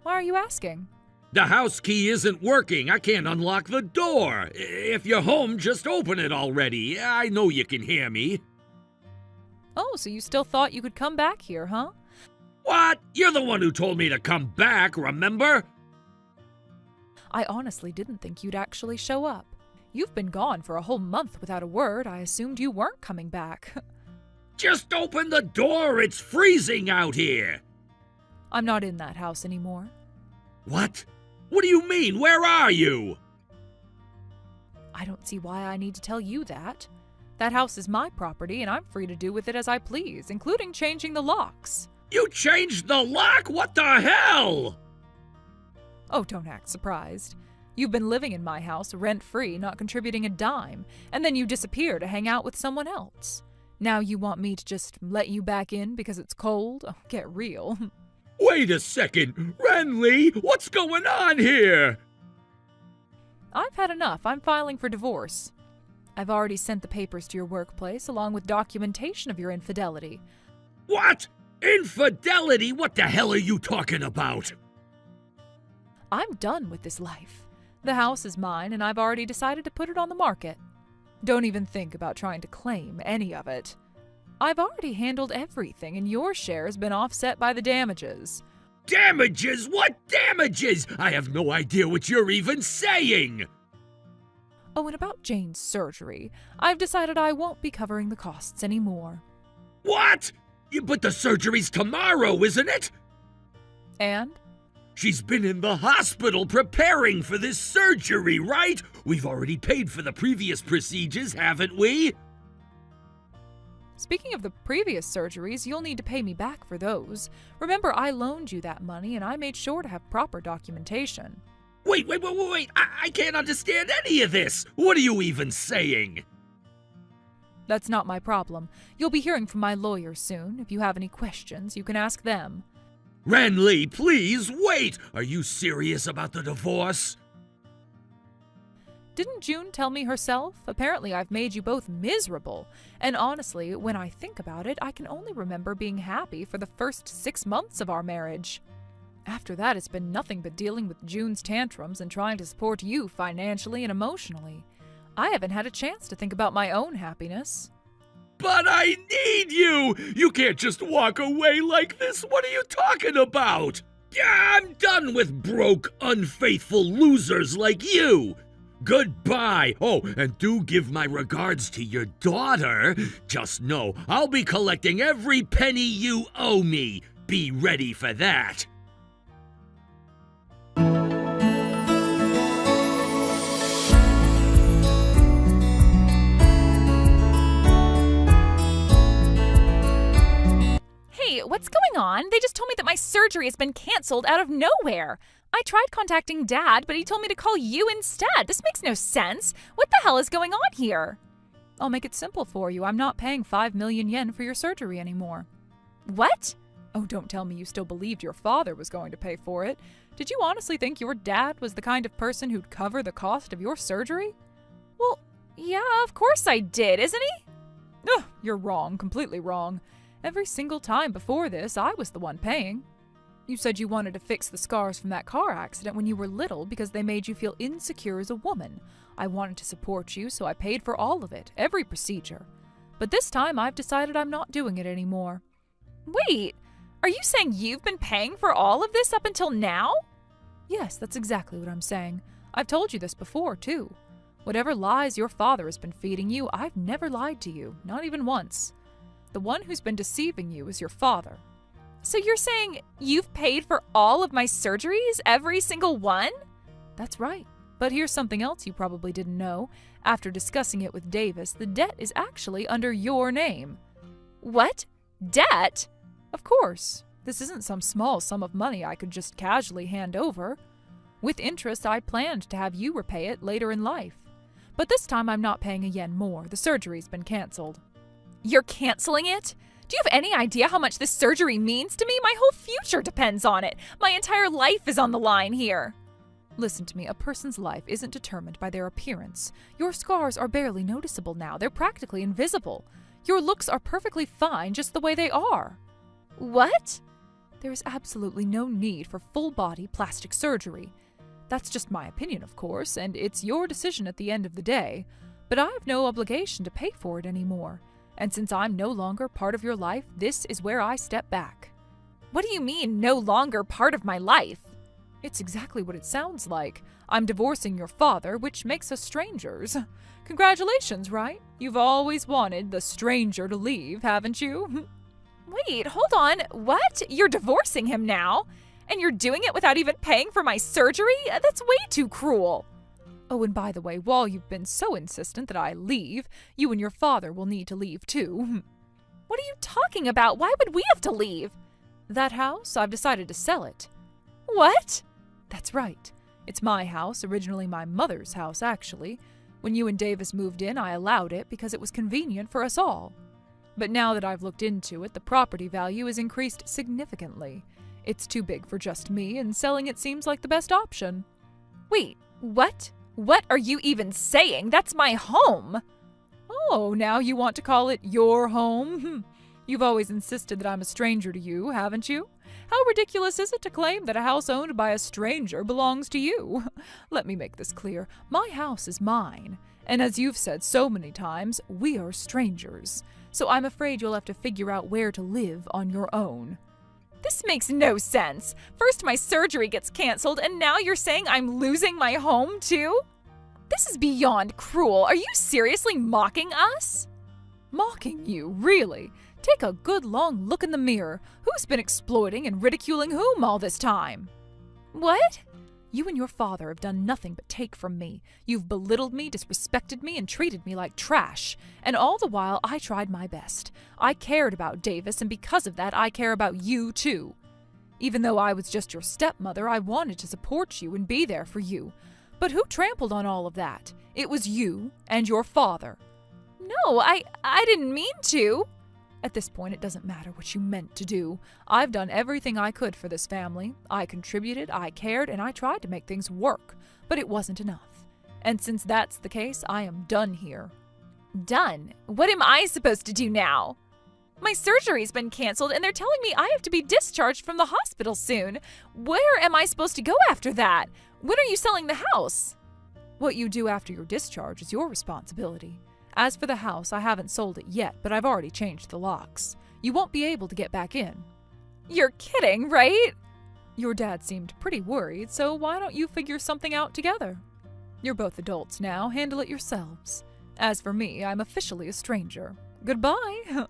Why are you asking? The house key isn't working. I can't unlock the door. If you're home, just open it already. I know you can hear me. Oh, so you still thought you could come back here, huh? What? You're the one who told me to come back, remember? I honestly didn't think you'd actually show up. You've been gone for a whole month without a word. I assumed you weren't coming back. Just open the door. It's freezing out here. I'm not in that house anymore. What? What do you mean? Where are you? I don't see why I need to tell you that. That house is my property, and I'm free to do with it as I please, including changing the locks. You changed the lock? What the hell? Oh, don't act surprised. You've been living in my house rent-free, not contributing a dime, and then you disappear to hang out with someone else. Now you want me to just let you back in because it's cold? Oh, get real. Wait a second. Renly, what's going on here? I've had enough. I'm filing for divorce. I've already sent the papers to your workplace, along with documentation of your infidelity. What? Infidelity? What the hell are you talking about? I'm done with this life. The house is mine, and I've already decided to put it on the market. Don't even think about trying to claim any of it. I've already handled everything, and your share has been offset by the damages. Damages? What damages? I have no idea what you're even saying. Oh, and about Jane's surgery, I've decided I won't be covering the costs anymore. What? But the surgery's tomorrow, isn't it? And? She's been in the hospital preparing for this surgery, right? We've already paid for the previous procedures, haven't we? Speaking of the previous surgeries, you'll need to pay me back for those. Remember, I loaned you that money, and I made sure to have proper documentation. Wait. I can't understand any of this. What are you even saying? That's not my problem. You'll be hearing from my lawyer soon. If you have any questions, you can ask them. Renly, please, wait! Are you serious about the divorce? Didn't June tell me herself? Apparently I've made you both miserable. And honestly, when I think about it, I can only remember being happy for the first 6 months of our marriage. After that, it's been nothing but dealing with June's tantrums and trying to support you financially and emotionally. I haven't had a chance to think about my own happiness. But I need you! You can't just walk away like this. What are you talking about? Yeah, I'm done with broke, unfaithful losers like you. Goodbye. Oh, and do give my regards to your daughter. Just know I'll be collecting every penny you owe me. Be ready for that. Hey, what's going on? They just told me that my surgery has been canceled out of nowhere. I tried contacting Dad, but he told me to call you instead. This makes no sense. What the hell is going on here? I'll make it simple for you. I'm not paying 5 million yen for your surgery anymore. What? Oh, don't tell me you still believed your father was going to pay for it. Did you honestly think your dad was the kind of person who'd cover the cost of your surgery? Well, yeah, of course I did, isn't he? Ugh, you're wrong, completely wrong. Every single time before this, I was the one paying. You said you wanted to fix the scars from that car accident when you were little because they made you feel insecure as a woman. I wanted to support you, so I paid for all of it, every procedure. But this time, I've decided I'm not doing it anymore. Wait, are you saying you've been paying for all of this up until now? Yes, that's exactly what I'm saying. I've told you this before, too. Whatever lies your father has been feeding you, I've never lied to you, not even once. The one who's been deceiving you is your father. So you're saying you've paid for all of my surgeries, every single one? That's right. But here's something else you probably didn't know. After discussing it with Davis, the debt is actually under your name. What? Debt? Of course. This isn't some small sum of money I could just casually hand over. With interest, I planned to have you repay it later in life. But this time I'm not paying a yen more. The surgery's been canceled. You're canceling it? Do you have any idea how much this surgery means to me? My whole future depends on it. My entire life is on the line here. Listen to me, a person's life isn't determined by their appearance. Your scars are barely noticeable now. They're practically invisible. Your looks are perfectly fine just the way they are. What? There is absolutely no need for full-body plastic surgery. That's just my opinion, of course, and it's your decision at the end of the day. But I have no obligation to pay for it anymore. And since I'm no longer part of your life, this is where I step back. What do you mean, no longer part of my life? It's exactly what it sounds like. I'm divorcing your father, which makes us strangers. Congratulations, right? You've always wanted the stranger to leave, haven't you? Wait, hold on. What? You're divorcing him now? And you're doing it without even paying for my surgery? That's way too cruel. Oh, and by the way, while you've been so insistent that I leave, you and your father will need to leave too. What are you talking about? Why would we have to leave? That house, I've decided to sell it. What? That's right. It's my house, originally my mother's house, actually. When you and Davis moved in, I allowed it because it was convenient for us all. But now that I've looked into it, the property value has increased significantly. It's too big for just me, and selling it seems like the best option. Wait, what? What are you even saying? That's my home! Oh, now you want to call it your home? You've always insisted that I'm a stranger to you, haven't you? How ridiculous is it to claim that a house owned by a stranger belongs to you? Let me make this clear. My house is mine, and as you've said so many times, we are strangers. So I'm afraid you'll have to figure out where to live on your own. This makes no sense. First my surgery gets canceled, and now you're saying I'm losing my home too? This is beyond cruel. Are you seriously mocking us? Mocking you, really? Take a good long look in the mirror. Who's been exploiting and ridiculing whom all this time? What? You and your father have done nothing but take from me. You've belittled me, disrespected me, and treated me like trash. And all the while, I tried my best. I cared about Davis, and because of that, I care about you, too. Even though I was just your stepmother, I wanted to support you and be there for you. But who trampled on all of that? It was you and your father. No, I didn't mean to. At this point, it doesn't matter what you meant to do. I've done everything I could for this family. I contributed, I cared, and I tried to make things work. But it wasn't enough. And since that's the case, I am done here. Done? What am I supposed to do now? My surgery's been canceled, and they're telling me I have to be discharged from the hospital soon. Where am I supposed to go after that? When are you selling the house? What you do after your discharge is your responsibility. As for the house, I haven't sold it yet, but I've already changed the locks. You won't be able to get back in. You're kidding, right? Your dad seemed pretty worried, so why don't you figure something out together? You're both adults now, handle it yourselves. As for me, I'm officially a stranger. Goodbye.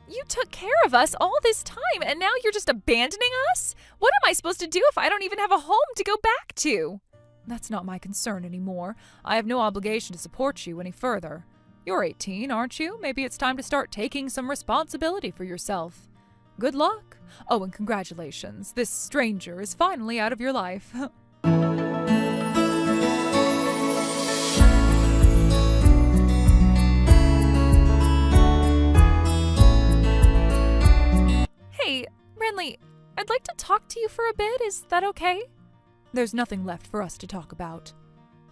You took care of us all this time, and now you're just abandoning us? What am I supposed to do if I don't even have a home to go back to? That's not my concern anymore. I have no obligation to support you any further. You're 18, aren't you? Maybe it's time to start taking some responsibility for yourself. Good luck. Oh, and congratulations. This stranger is finally out of your life. Hey, Renly, I'd like to talk to you for a bit. Is that okay? There's nothing left for us to talk about.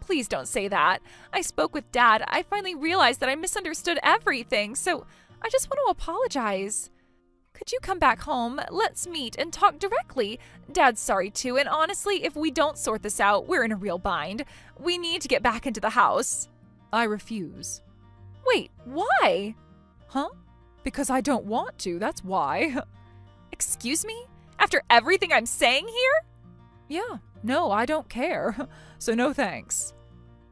Please don't say that. I spoke with Dad. I finally realized that I misunderstood everything, so I just want to apologize. Could you come back home? Let's meet and talk directly. Dad's sorry too, and honestly, if we don't sort this out, we're in a real bind. We need to get back into the house. I refuse. Wait, why? Huh? Because I don't want to, that's why. Excuse me? After everything I'm saying here? Yeah, no, I don't care. So no thanks.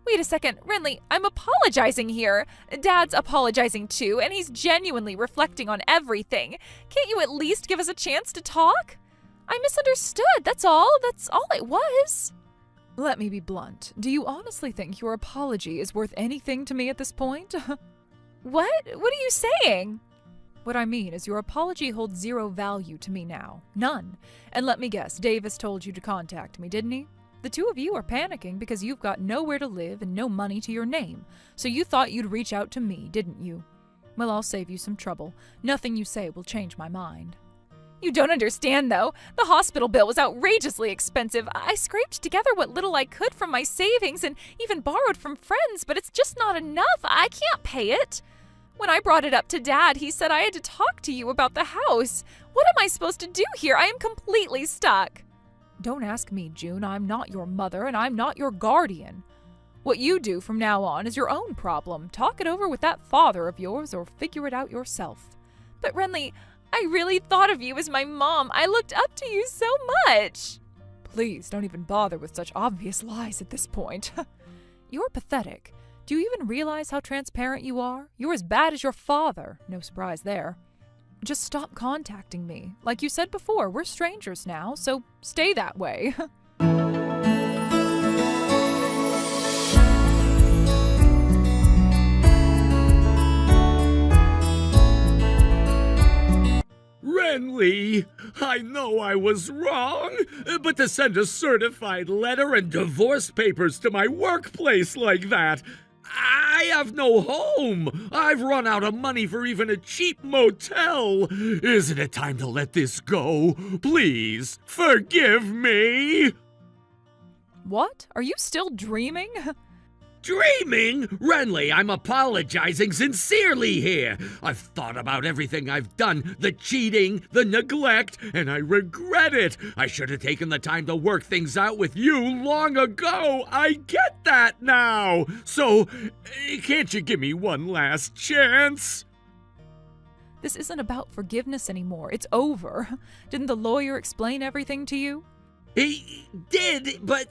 Wait a second, Renly, I'm apologizing here. Dad's apologizing too, and he's genuinely reflecting on everything. Can't you at least give us a chance to talk? I misunderstood, that's all. That's all it was. Let me be blunt. Do you honestly think your apology is worth anything to me at this point? What? What are you saying? What I mean is your apology holds zero value to me now. None. And let me guess, Davis told you to contact me, didn't he? The two of you are panicking because you've got nowhere to live and no money to your name. So you thought you'd reach out to me, didn't you? Well, I'll save you some trouble. Nothing you say will change my mind. You don't understand, though. The hospital bill was outrageously expensive. I scraped together what little I could from my savings and even borrowed from friends, but it's just not enough. I can't pay it. When I brought it up to Dad, he said I had to talk to you about the house. What am I supposed to do here? I am completely stuck. Don't ask me, June. I'm not your mother, and I'm not your guardian. What you do from now on is your own problem. Talk it over with that father of yours, or figure it out yourself. But Renly, I really thought of you as my mom. I looked up to you so much. Please don't even bother with such obvious lies at this point. You're pathetic. Do you even realize how transparent you are? You're as bad as your father. No surprise there. Just stop contacting me. Like you said before, we're strangers now, so stay that way. I know I was wrong, but to send a certified letter and divorce papers to my workplace like that, I have no home. I've run out of money for even a cheap motel. Isn't it time to let this go? Please, forgive me. What? Are you still dreaming? Dreaming? Renly, I'm apologizing sincerely here. I've thought about everything I've done, the cheating, the neglect, and I regret it. I should have taken the time to work things out with you long ago. I get that now. So, can't you give me one last chance? This isn't about forgiveness anymore. It's over. Didn't the lawyer explain everything to you? He did, but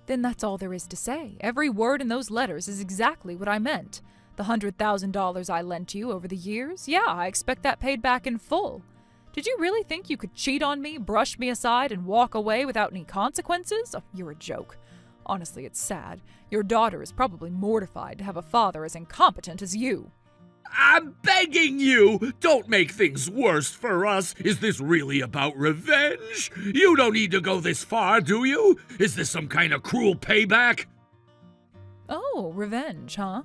Then that's all there is to say. Every word in those letters is exactly what I meant. The $100,000 I lent you over the years, yeah, I expect that paid back in full. Did you really think you could cheat on me, brush me aside, and walk away without any consequences? Oh, you're a joke. Honestly, it's sad. Your daughter is probably mortified to have a father as incompetent as you. I'm begging you, don't make things worse for us. Is this really about revenge? You don't need to go this far, do you? Is this some kind of cruel payback? Oh, revenge, huh?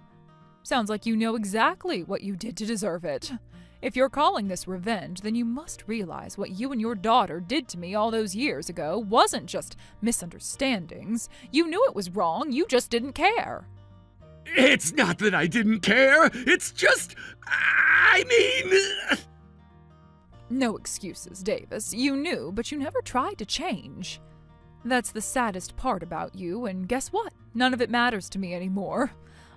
Sounds like you know exactly what you did to deserve it. If you're calling this revenge, then you must realize what you and your daughter did to me all those years ago wasn't just misunderstandings. You knew it was wrong, you just didn't care. It's not that I didn't care. It's just, I mean... No excuses, Davis. You knew, but you never tried to change. That's the saddest part about you, and guess what? None of it matters to me anymore.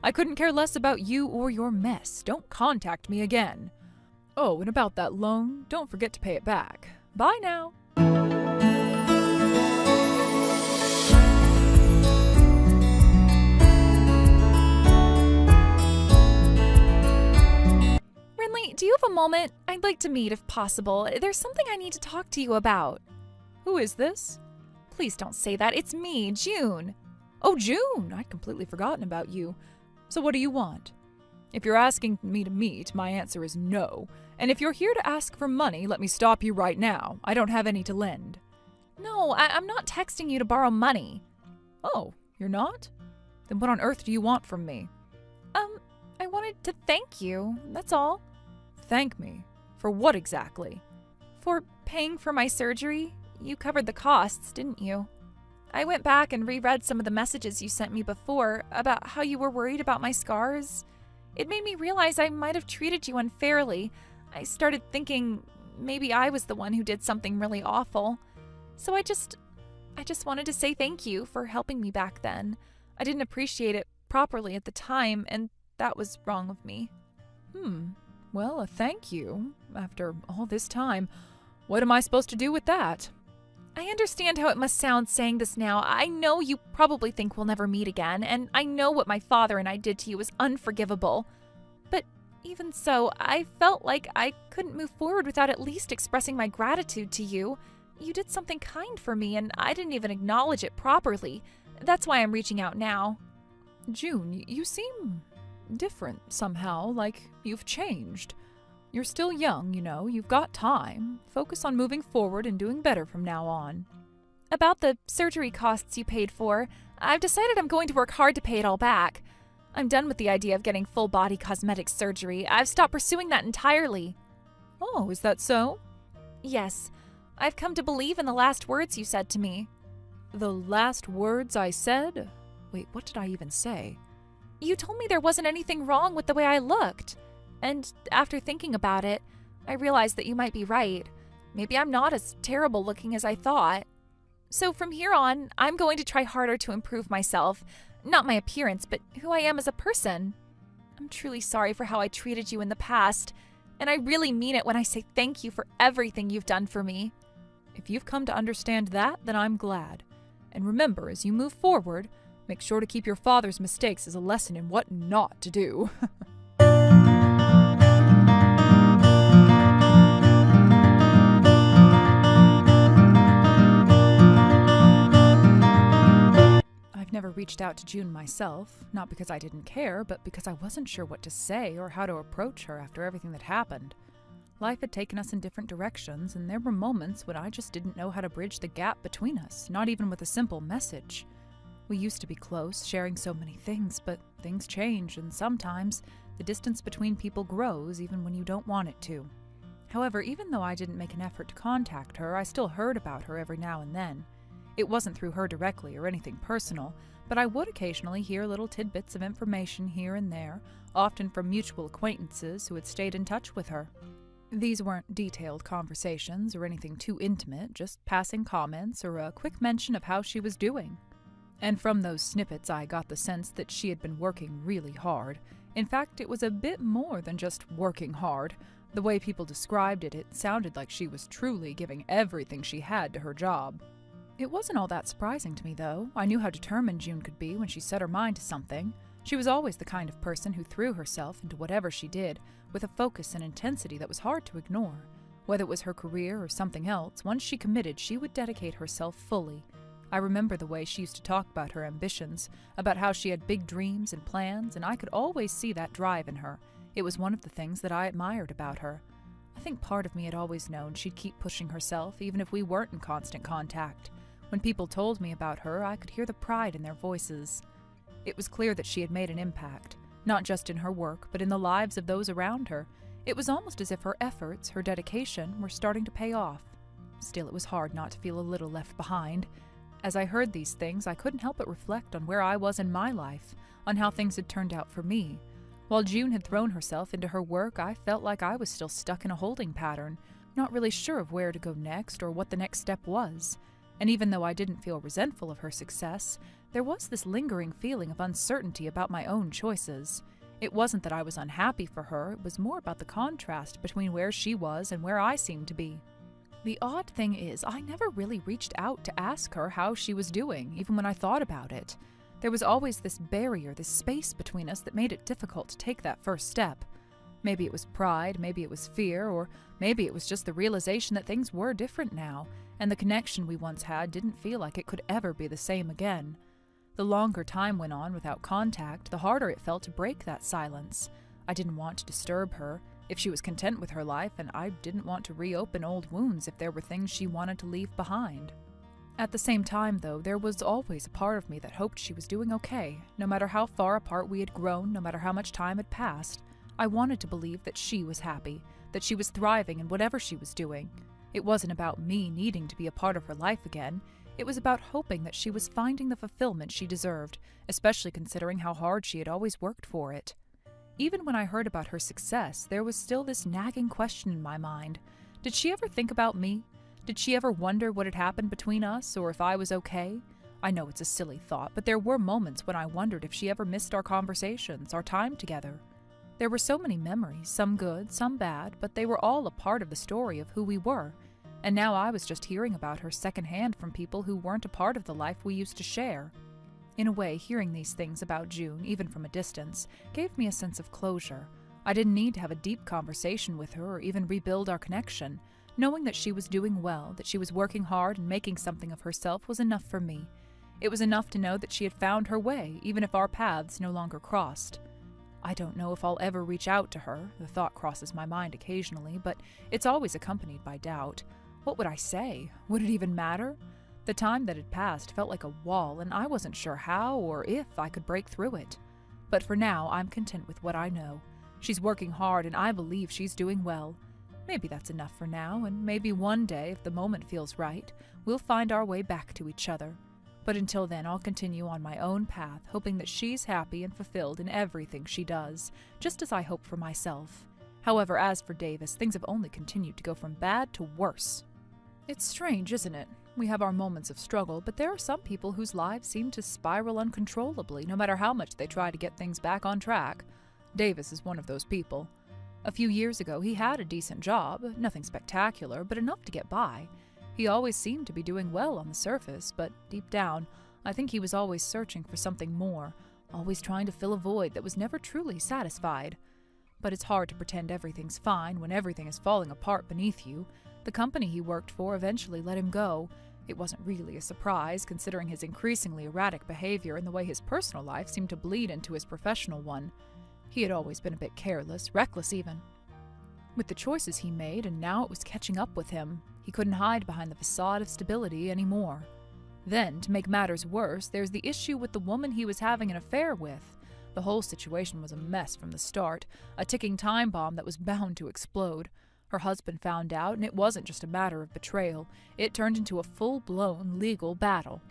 I couldn't care less about you or your mess. Don't contact me again. Oh, and about that loan, don't forget to pay it back. Bye now. Renly, do you have a moment? I'd like to meet if possible. There's something I need to talk to you about. Who is this? Please don't say that. It's me, June. Oh, June! I'd completely forgotten about you. So what do you want? If you're asking me to meet, my answer is no. And if you're here to ask for money, let me stop you right now. I don't have any to lend. No, I'm not texting you to borrow money. Oh, you're not? Then what on earth do you want from me? I wanted to thank you. That's all. Thank me? For what exactly? For paying for my surgery. You covered the costs, didn't you? I went back and reread some of the messages you sent me before about how you were worried about my scars. It made me realize I might have treated you unfairly. I started thinking maybe I was the one who did something really awful. So I just wanted to say thank you for helping me back then. I didn't appreciate it properly at the time, and that was wrong of me. Well, a thank you. After all this time, what am I supposed to do with that? I understand how it must sound saying this now. I know you probably think we'll never meet again, and I know what my father and I did to you was unforgivable. But even so, I felt like I couldn't move forward without at least expressing my gratitude to you. You did something kind for me, and I didn't even acknowledge it properly. That's why I'm reaching out now. June, you seem different somehow, like you've changed. You're still young, you know, you've got time. Focus on moving forward and doing better from now on. About the surgery costs you paid for, I've decided I'm going to work hard to pay it all back. I'm done with the idea of getting full body cosmetic surgery. I've stopped pursuing that entirely. Oh, is that so? Yes. I've come to believe in the last words you said to me. The last words I said? Wait, what did I even say? You told me there wasn't anything wrong with the way I looked. And after thinking about it, I realized that you might be right. Maybe I'm not as terrible looking as I thought. So from here on, I'm going to try harder to improve myself. Not my appearance, but who I am as a person. I'm truly sorry for how I treated you in the past, and I really mean it when I say thank you for everything you've done for me. If you've come to understand that, then I'm glad. And remember, as you move forward, make sure to keep your father's mistakes as a lesson in what not to do. I've never reached out to June myself, not because I didn't care, but because I wasn't sure what to say or how to approach her after everything that happened. Life had taken us in different directions, and there were moments when I just didn't know how to bridge the gap between us, not even with a simple message. We used to be close, sharing so many things, but things change, and sometimes the distance between people grows even when you don't want it to. However, even though I didn't make an effort to contact her, I still heard about her every now and then. It wasn't through her directly or anything personal, but I would occasionally hear little tidbits of information here and there, often from mutual acquaintances who had stayed in touch with her. These weren't detailed conversations or anything too intimate, just passing comments or a quick mention of how she was doing. And from those snippets I got the sense that she had been working really hard. In fact, it was a bit more than just working hard. The way people described it, it sounded like she was truly giving everything she had to her job. It wasn't all that surprising to me, though. I knew how determined June could be when she set her mind to something. She was always the kind of person who threw herself into whatever she did, with a focus and intensity that was hard to ignore. Whether it was her career or something else, once she committed, she would dedicate herself fully. I remember the way she used to talk about her ambitions, about how she had big dreams and plans, and I could always see that drive in her. It was one of the things that I admired about her. I think part of me had always known she'd keep pushing herself, even if we weren't in constant contact. When people told me about her, I could hear the pride in their voices. It was clear that she had made an impact, not just in her work, but in the lives of those around her. It was almost as if her efforts, her dedication, were starting to pay off. Still, it was hard not to feel a little left behind. As I heard these things, I couldn't help but reflect on where I was in my life, on how things had turned out for me. While June had thrown herself into her work, I felt like I was still stuck in a holding pattern, not really sure of where to go next or what the next step was. And even though I didn't feel resentful of her success, there was this lingering feeling of uncertainty about my own choices. It wasn't that I was unhappy for her, it was more about the contrast between where she was and where I seemed to be. The odd thing is, I never really reached out to ask her how she was doing, even when I thought about it. There was always this barrier, this space between us that made it difficult to take that first step. Maybe it was pride, maybe it was fear, or maybe it was just the realization that things were different now, and the connection we once had didn't feel like it could ever be the same again. The longer time went on without contact, the harder it felt to break that silence. I didn't want to disturb her if she was content with her life, and I didn't want to reopen old wounds if there were things she wanted to leave behind. At the same time, though, there was always a part of me that hoped she was doing okay. No matter how far apart we had grown, no matter how much time had passed, I wanted to believe that she was happy, that she was thriving in whatever she was doing. It wasn't about me needing to be a part of her life again. It was about hoping that she was finding the fulfillment she deserved, especially considering how hard she had always worked for it. Even when I heard about her success, there was still this nagging question in my mind. Did she ever think about me? Did she ever wonder what had happened between us, or if I was okay? I know it's a silly thought, but there were moments when I wondered if she ever missed our conversations, our time together. There were so many memories, some good, some bad, but they were all a part of the story of who we were. And now I was just hearing about her secondhand from people who weren't a part of the life we used to share. In a way, hearing these things about June, even from a distance, gave me a sense of closure. I didn't need to have a deep conversation with her or even rebuild our connection. Knowing that she was doing well, that she was working hard and making something of herself was enough for me. It was enough to know that she had found her way, even if our paths no longer crossed. I don't know if I'll ever reach out to her. The thought crosses my mind occasionally, but it's always accompanied by doubt. What would I say? Would it even matter? The time that had passed felt like a wall, and I wasn't sure how or if I could break through it. But for now, I'm content with what I know. She's working hard, and I believe she's doing well. Maybe that's enough for now, and maybe one day, if the moment feels right, we'll find our way back to each other. But until then, I'll continue on my own path, hoping that she's happy and fulfilled in everything she does, just as I hope for myself. However, as for Davis, things have only continued to go from bad to worse. It's strange, isn't it? We have our moments of struggle, but there are some people whose lives seem to spiral uncontrollably, no matter how much they try to get things back on track. Davis is one of those people. A few years ago, he had a decent job, nothing spectacular, but enough to get by. He always seemed to be doing well on the surface, but deep down, I think he was always searching for something more, always trying to fill a void that was never truly satisfied. But it's hard to pretend everything's fine when everything is falling apart beneath you. The company he worked for eventually let him go. It wasn't really a surprise, considering his increasingly erratic behavior and the way his personal life seemed to bleed into his professional one. He had always been a bit careless, reckless even. With the choices he made, and now it was catching up with him, he couldn't hide behind the facade of stability anymore. Then, to make matters worse, there's the issue with the woman he was having an affair with. The whole situation was a mess from the start, a ticking time bomb that was bound to explode. Her husband found out, and it wasn't just a matter of betrayal. It turned into a full-blown legal battle.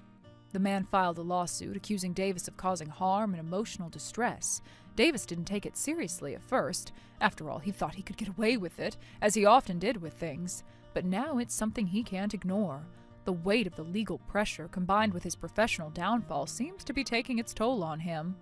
The man filed a lawsuit accusing Davis of causing harm and emotional distress. Davis didn't take it seriously at first. After all, he thought he could get away with it, as he often did with things. But now it's something he can't ignore. The weight of the legal pressure, combined with his professional downfall, seems to be taking its toll on him.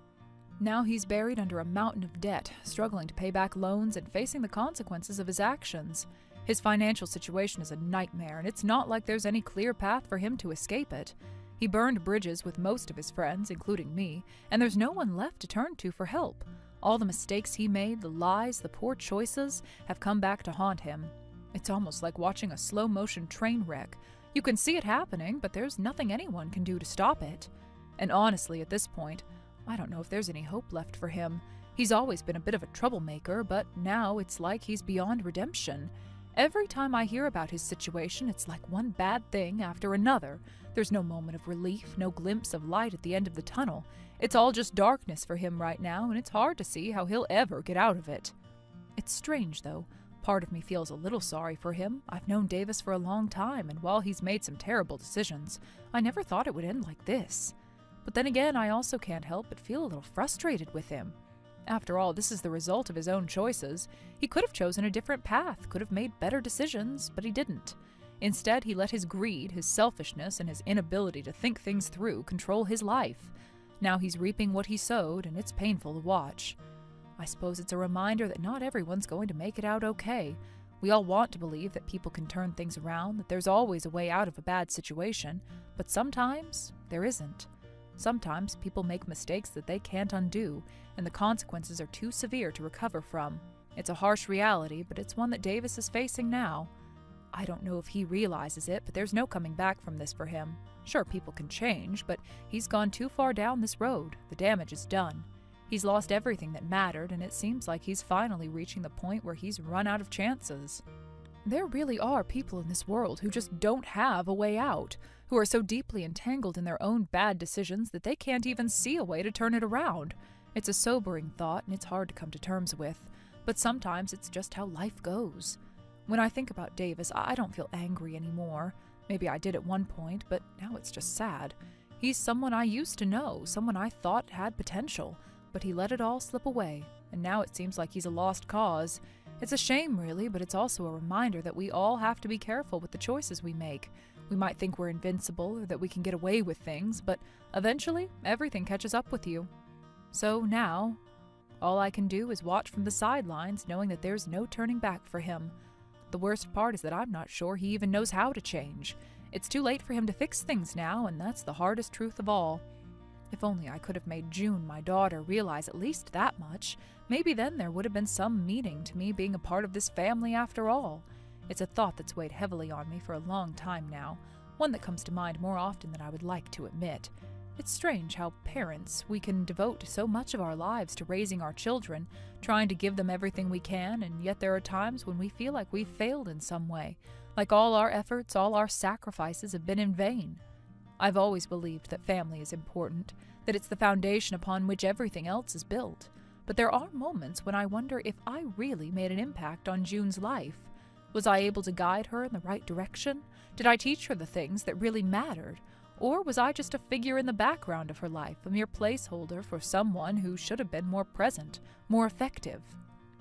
Now he's buried under a mountain of debt, struggling to pay back loans and facing the consequences of his actions. His financial situation is a nightmare, and it's not like there's any clear path for him to escape it. He burned bridges with most of his friends, including me, and there's no one left to turn to for help. All the mistakes he made, the lies, the poor choices, have come back to haunt him. It's almost like watching a slow-motion train wreck. You can see it happening, but there's nothing anyone can do to stop it. And honestly, at this point, I don't know if there's any hope left for him. He's always been a bit of a troublemaker, but now it's like he's beyond redemption. Every time I hear about his situation, it's like one bad thing after another. There's no moment of relief, no glimpse of light at the end of the tunnel. It's all just darkness for him right now, and it's hard to see how he'll ever get out of it. It's strange, though. Part of me feels a little sorry for him. I've known Davis for a long time, and while he's made some terrible decisions, I never thought it would end like this. But then again, I also can't help but feel a little frustrated with him. After all, this is the result of his own choices. He could have chosen a different path, could have made better decisions, but he didn't. Instead, he let his greed, his selfishness, and his inability to think things through control his life. Now he's reaping what he sowed, and it's painful to watch. I suppose it's a reminder that not everyone's going to make it out okay. We all want to believe that people can turn things around, that there's always a way out of a bad situation, but sometimes there isn't. Sometimes people make mistakes that they can't undo, and the consequences are too severe to recover from. It's a harsh reality, but it's one that Davis is facing now. I don't know if he realizes it, but there's no coming back from this for him. Sure, people can change, but he's gone too far down this road. The damage is done. He's lost everything that mattered, and it seems like he's finally reaching the point where he's run out of chances. There really are people in this world who just don't have a way out, who are so deeply entangled in their own bad decisions that they can't even see a way to turn it around. It's a sobering thought, and it's hard to come to terms with, but sometimes it's just how life goes. When I think about Davis, I don't feel angry anymore. Maybe I did at one point, but now it's just sad. He's someone I used to know, someone I thought had potential, but he let it all slip away, and now it seems like he's a lost cause. It's a shame, really, but it's also a reminder that we all have to be careful with the choices we make. We might think we're invincible or that we can get away with things, but eventually, everything catches up with you. So now, all I can do is watch from the sidelines, knowing that there's no turning back for him. The worst part is that I'm not sure he even knows how to change. It's too late for him to fix things now, and that's the hardest truth of all. If only I could have made June, my daughter, realize at least that much. Maybe then there would have been some meaning to me being a part of this family after all. It's a thought that's weighed heavily on me for a long time now, one that comes to mind more often than I would like to admit. It's strange how parents, we can devote so much of our lives to raising our children, trying to give them everything we can, and yet there are times when we feel like we've failed in some way, like all our efforts, all our sacrifices have been in vain. I've always believed that family is important, that it's the foundation upon which everything else is built. But there are moments when I wonder if I really made an impact on June's life. Was I able to guide her in the right direction? Did I teach her the things that really mattered? Or was I just a figure in the background of her life, a mere placeholder for someone who should have been more present, more effective?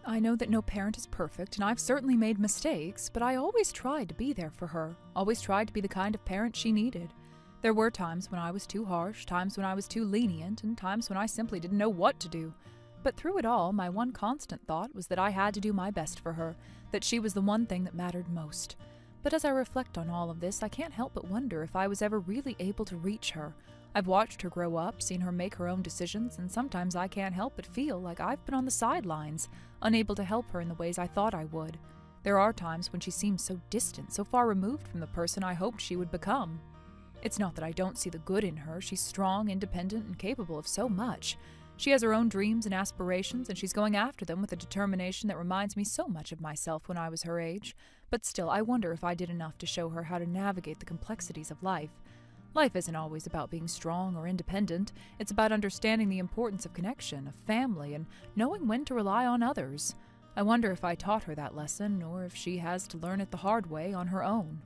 I know that no parent is perfect, and I've certainly made mistakes, but I always tried to be there for her, always tried to be the kind of parent she needed. There were times when I was too harsh, times when I was too lenient, and times when I simply didn't know what to do. But through it all, my one constant thought was that I had to do my best for her, that she was the one thing that mattered most. But as I reflect on all of this, I can't help but wonder if I was ever really able to reach her. I've watched her grow up, seen her make her own decisions, and sometimes I can't help but feel like I've been on the sidelines, unable to help her in the ways I thought I would. There are times when she seems so distant, so far removed from the person I hoped she would become. It's not that I don't see the good in her. She's strong, independent, and capable of so much. She has her own dreams and aspirations, and she's going after them with a determination that reminds me so much of myself when I was her age. But still, I wonder if I did enough to show her how to navigate the complexities of life. Life isn't always about being strong or independent. It's about understanding the importance of connection, of family, and knowing when to rely on others. I wonder if I taught her that lesson, or if she has to learn it the hard way on her own.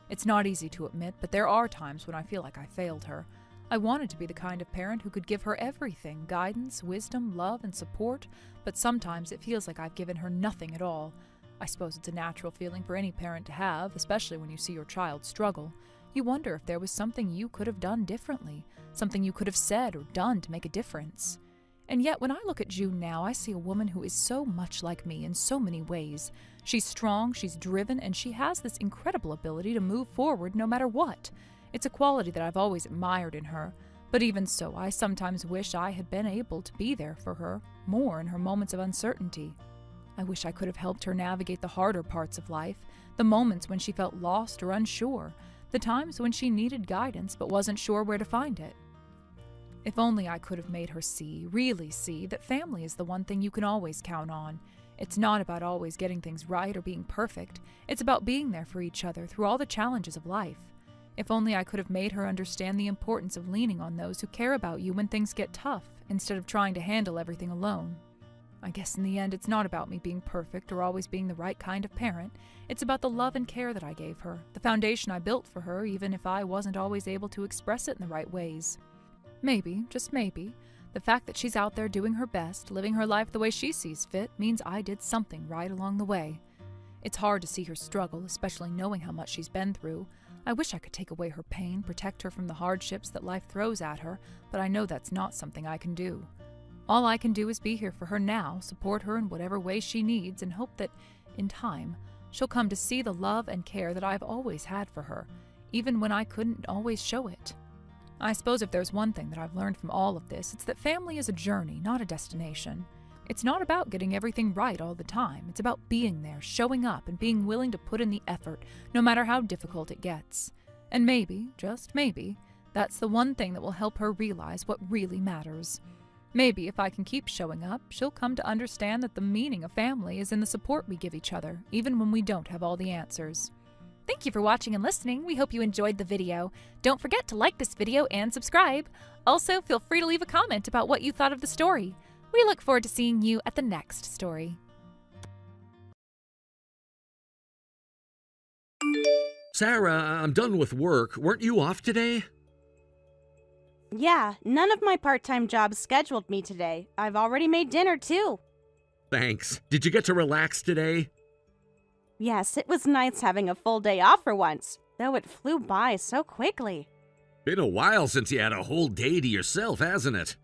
It's not easy to admit, but there are times when I feel like I failed her. I wanted to be the kind of parent who could give her everything, guidance, wisdom, love, and support, but sometimes it feels like I've given her nothing at all. I suppose it's a natural feeling for any parent to have, especially when you see your child struggle. You wonder if there was something you could have done differently, something you could have said or done to make a difference. And yet, when I look at June now, I see a woman who is so much like me in so many ways. She's strong, she's driven, and she has this incredible ability to move forward no matter what. It's a quality that I've always admired in her, but even so, I sometimes wish I had been able to be there for her more in her moments of uncertainty. I wish I could have helped her navigate the harder parts of life, the moments when she felt lost or unsure, the times when she needed guidance but wasn't sure where to find it. If only I could have made her see, really see, that family is the one thing you can always count on. It's not about always getting things right or being perfect. It's about being there for each other through all the challenges of life. If only I could have made her understand the importance of leaning on those who care about you when things get tough, instead of trying to handle everything alone. I guess in the end, it's not about me being perfect or always being the right kind of parent. It's about the love and care that I gave her, the foundation I built for her, even if I wasn't always able to express it in the right ways. Maybe, just maybe, the fact that she's out there doing her best, living her life the way she sees fit, means I did something right along the way. It's hard to see her struggle, especially knowing how much she's been through. I wish I could take away her pain, protect her from the hardships that life throws at her, but I know that's not something I can do. All I can do is be here for her now, support her in whatever way she needs, and hope that, in time, she'll come to see the love and care that I've always had for her, even when I couldn't always show it. I suppose if there's one thing that I've learned from all of this, it's that family is a journey, not a destination. It's not about getting everything right all the time. It's about being there, showing up, and being willing to put in the effort, no matter how difficult it gets. And maybe, just maybe, that's the one thing that will help her realize what really matters. Maybe if I can keep showing up, she'll come to understand that the meaning of family is in the support we give each other, even when we don't have all the answers. Thank you for watching and listening. We hope you enjoyed the video. Don't forget to like this video and subscribe. Also, feel free to leave a comment about what you thought of the story. We look forward to seeing you at the next story. Sarah, I'm done with work. Weren't you off today? Yeah, none of my part-time jobs scheduled me today. I've already made dinner, too. Thanks. Did you get to relax today? Yes, it was nice having a full day off for once, though it flew by so quickly. Been a while since you had a whole day to yourself, hasn't it?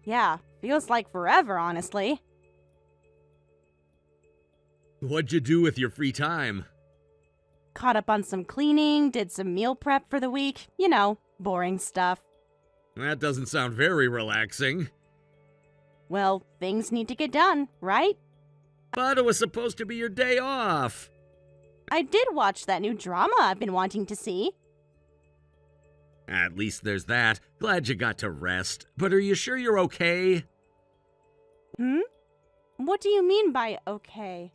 Yeah, feels like forever, honestly. What'd you do with your free time? Caught up on some cleaning, did some meal prep for the week. You know, boring stuff. That doesn't sound very relaxing. Well, things need to get done, right? But it was supposed to be your day off. I did watch that new drama I've been wanting to see. At least there's that. Glad you got to rest. But are you sure you're okay? What do you mean by okay?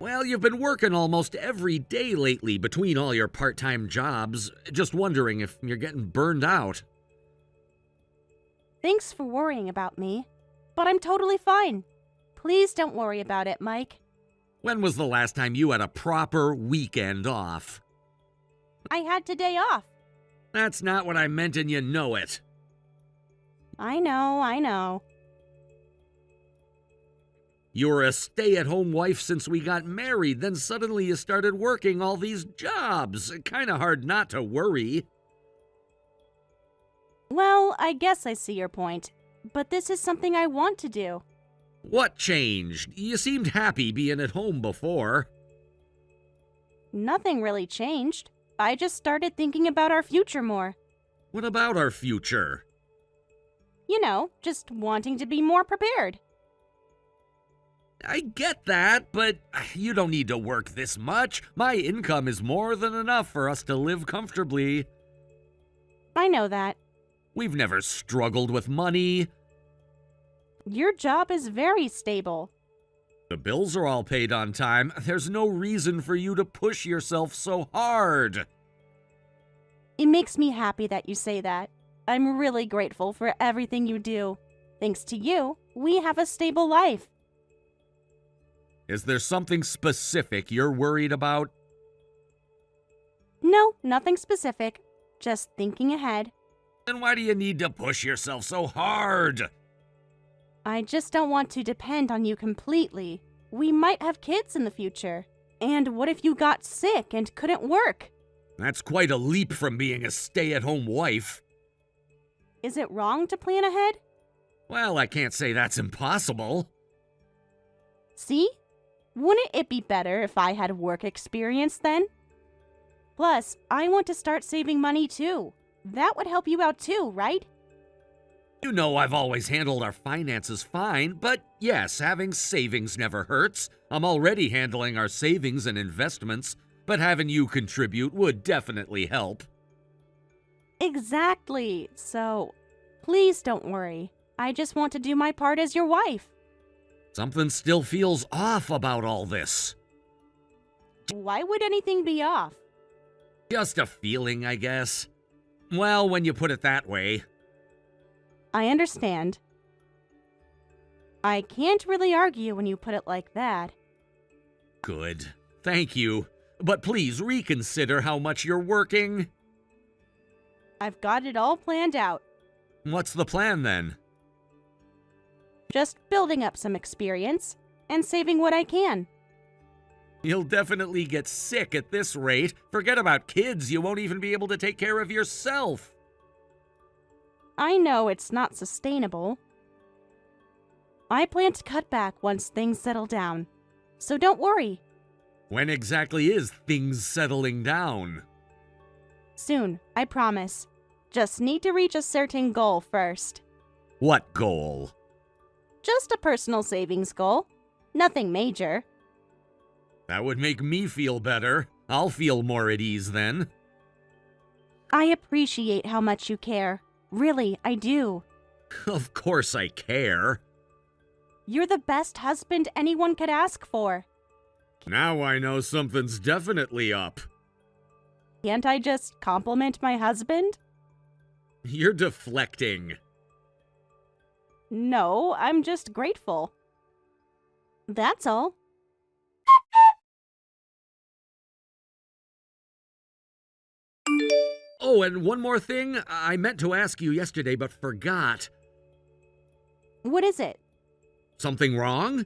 Well, you've been working almost every day lately between all your part-time jobs. Just wondering if you're getting burned out. Thanks for worrying about me, but I'm totally fine. Please don't worry about it, Mike. When was the last time you had a proper weekend off? I had today off. That's not what I meant, and you know it. I know. You were a stay-at-home wife since we got married, then suddenly you started working all these jobs. Kinda hard not to worry. Well, I guess I see your point, but this is something I want to do. What changed? You seemed happy being at home before. Nothing really changed. I just started thinking about our future more. What about our future? You know, just wanting to be more prepared. I get that, but you don't need to work this much. My income is more than enough for us to live comfortably. I know that. We've never struggled with money. Your job is very stable. The bills are all paid on time. There's no reason for you to push yourself so hard. It makes me happy that you say that. I'm really grateful for everything you do. Thanks to you, we have a stable life. Is there something specific you're worried about? No, nothing specific. Just thinking ahead. Then why do you need to push yourself so hard? I just don't want to depend on you completely. We might have kids in the future. And what if you got sick and couldn't work? That's quite a leap from being a stay-at-home wife. Is it wrong to plan ahead? Well, I can't say that's impossible. See? Wouldn't it be better if I had work experience then? Plus, I want to start saving money too. That would help you out too, right? You know I've always handled our finances fine, but yes, having savings never hurts. I'm already handling our savings and investments, but having you contribute would definitely help. Exactly. So, please don't worry. I just want to do my part as your wife. Something still feels off about all this. Why would anything be off? Just a feeling, I guess. Well, when you put it that way. I understand. I can't really argue when you put it like that. Good. Thank you. But please reconsider how much you're working. I've got it all planned out. What's the plan then? Just building up some experience and saving what I can. You'll definitely get sick at this rate. Forget about kids, you won't even be able to take care of yourself. I know it's not sustainable. I plan to cut back once things settle down. So don't worry. When exactly is things settling down? Soon, I promise. Just need to reach a certain goal first. What goal? Just a personal savings goal. Nothing major. That would make me feel better. I'll feel more at ease then. I appreciate how much you care. Really, I do. Of course I care. You're the best husband anyone could ask for. Now I know something's definitely up. Can't I just compliment my husband? You're deflecting. No, I'm just grateful. That's all. Oh, and one more thing. I meant to ask you yesterday, but forgot. What is it? Something wrong?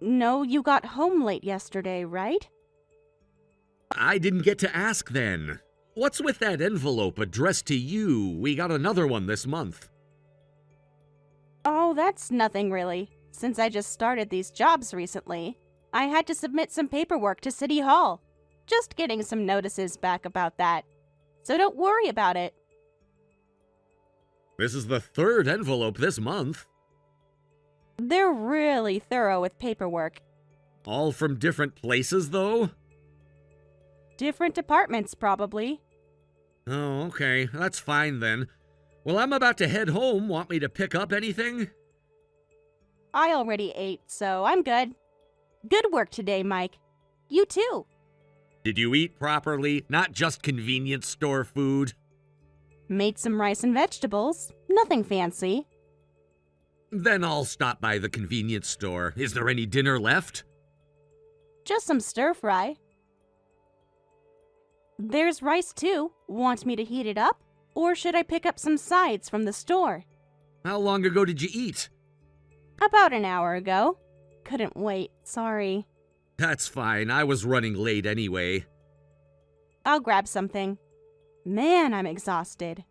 No, you got home late yesterday, right? I didn't get to ask then. What's with that envelope addressed to you? We got another one this month. Oh, that's nothing really. Since I just started these jobs recently, I had to submit some paperwork to City Hall. Just getting some notices back about that. So don't worry about it. This is the third envelope this month. They're really thorough with paperwork. All from different places, though? Different departments, probably. Oh, okay. That's fine then. Well, I'm about to head home. Want me to pick up anything? I already ate, so I'm good. Good work today, Mike. You too. Did you eat properly? Not just convenience store food? Made some rice and vegetables. Nothing fancy. Then I'll stop by the convenience store. Is there any dinner left? Just some stir-fry. There's rice too. Want me to heat it up? Or should I pick up some sides from the store? How long ago did you eat? About an hour ago. Couldn't wait, sorry. That's fine. I was running late anyway. I'll grab something. Man, I'm exhausted.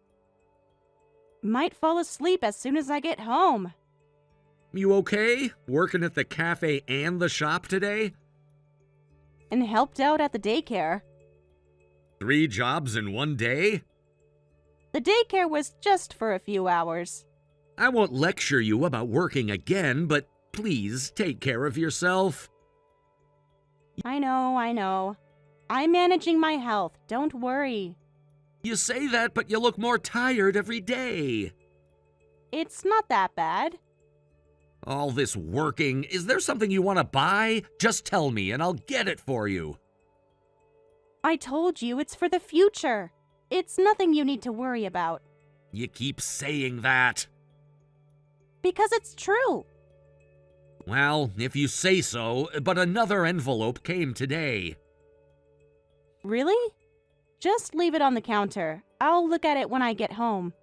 Might fall asleep as soon as I get home. You okay? Working at the cafe and the shop today? And helped out at the daycare. 3 jobs in one day? The daycare was just for a few hours. I won't lecture you about working again, but please take care of yourself. I know. I'm managing my health, don't worry. You say that, but you look more tired every day. It's not that bad. All this working, is there something you want to buy? Just tell me and I'll get it for you. I told you it's for the future. It's nothing you need to worry about. You keep saying that. Because it's true. Well, if you say so, but another envelope came today. Really? Just leave it on the counter. I'll look at it when I get home.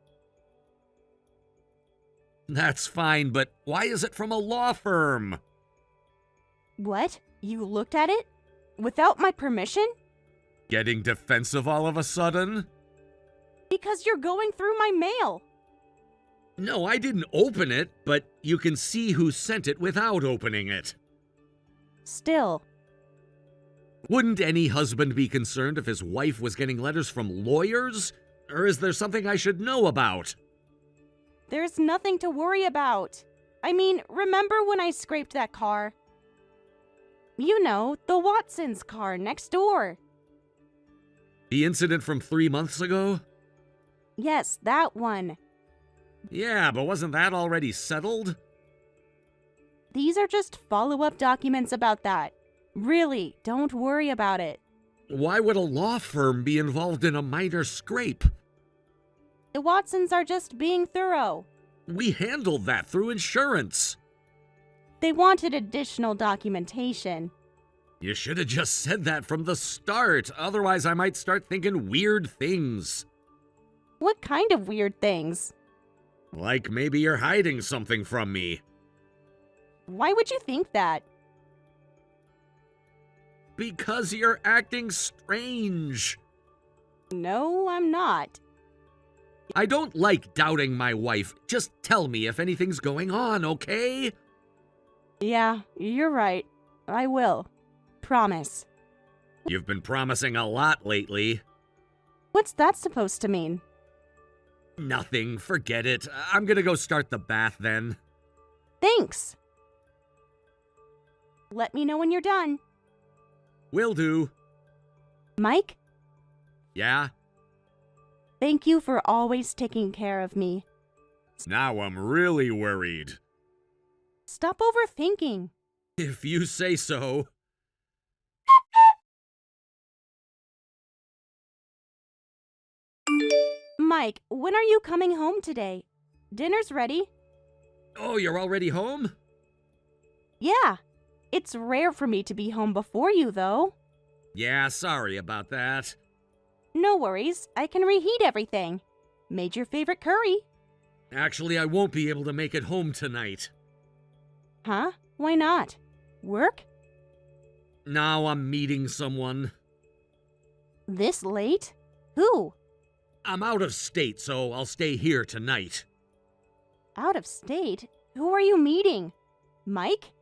That's fine, but why is it from a law firm? What? You looked at it? Without my permission? Getting defensive all of a sudden? Because you're going through my mail. No, I didn't open it, but you can see who sent it without opening it. Still. Wouldn't any husband be concerned if his wife was getting letters from lawyers? Or is there something I should know about? There's nothing to worry about. I mean, remember when I scraped that car? You know, the Watsons' car next door. The incident from 3 months ago? Yes, that one. Yeah, but wasn't that already settled? These are just follow-up documents about that. Really, don't worry about it. Why would a law firm be involved in a minor scrape? The Watsons are just being thorough. We handled that through insurance. They wanted additional documentation. You should have just said that from the start, otherwise I might start thinking weird things. What kind of weird things? Like maybe you're hiding something from me. Why would you think that? Because you're acting strange. No, I'm not. I don't like doubting my wife. Just tell me if anything's going on, okay? Yeah, you're right. I will. Promise. You've been promising a lot lately. What's that supposed to mean? Nothing, forget it. I'm gonna go start the bath then. Thanks. Let me know when you're done. Will do. Mike, Yeah? thank you for always taking care of me. Now I'm really worried. Stop overthinking. If you say so. Mike, when are you coming home today? Dinner's ready. Oh, you're already home? Yeah. It's rare for me to be home before you, though. Yeah, sorry about that. No worries. I can reheat everything. Made your favorite curry. Actually, I won't be able to make it home tonight. Huh? Why not? Work? Now I'm meeting someone. This late? Who? I'm out of state, so I'll stay here tonight. Out of state? Who are you meeting? Mike?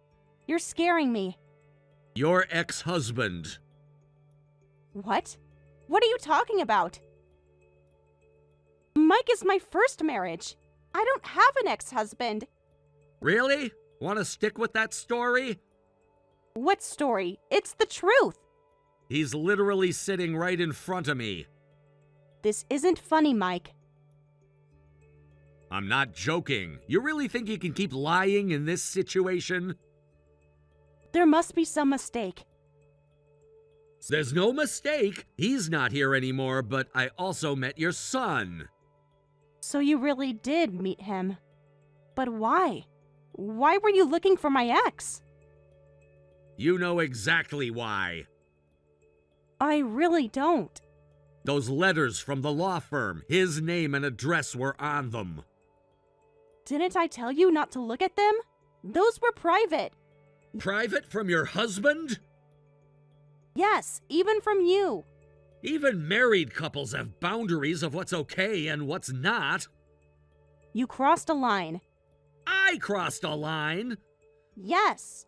You're scaring me. Your ex-husband. What? What are you talking about? Mike is my first marriage. I don't have an ex-husband. Really? Want to stick with that story? What story? It's the truth. He's literally sitting right in front of me. This isn't funny, Mike. I'm not joking. You really think you can keep lying in this situation? There must be some mistake. There's no mistake. He's not here anymore, but I also met your son. So you really did meet him. But why? Why were you looking for my ex? You know exactly why. I really don't. Those letters from the law firm, his name and address were on them. Didn't I tell you not to look at them? Those were private. Private from your husband? Yes, even from you. Even married couples have boundaries of what's okay and what's not. You crossed a line. I crossed a line. Yes.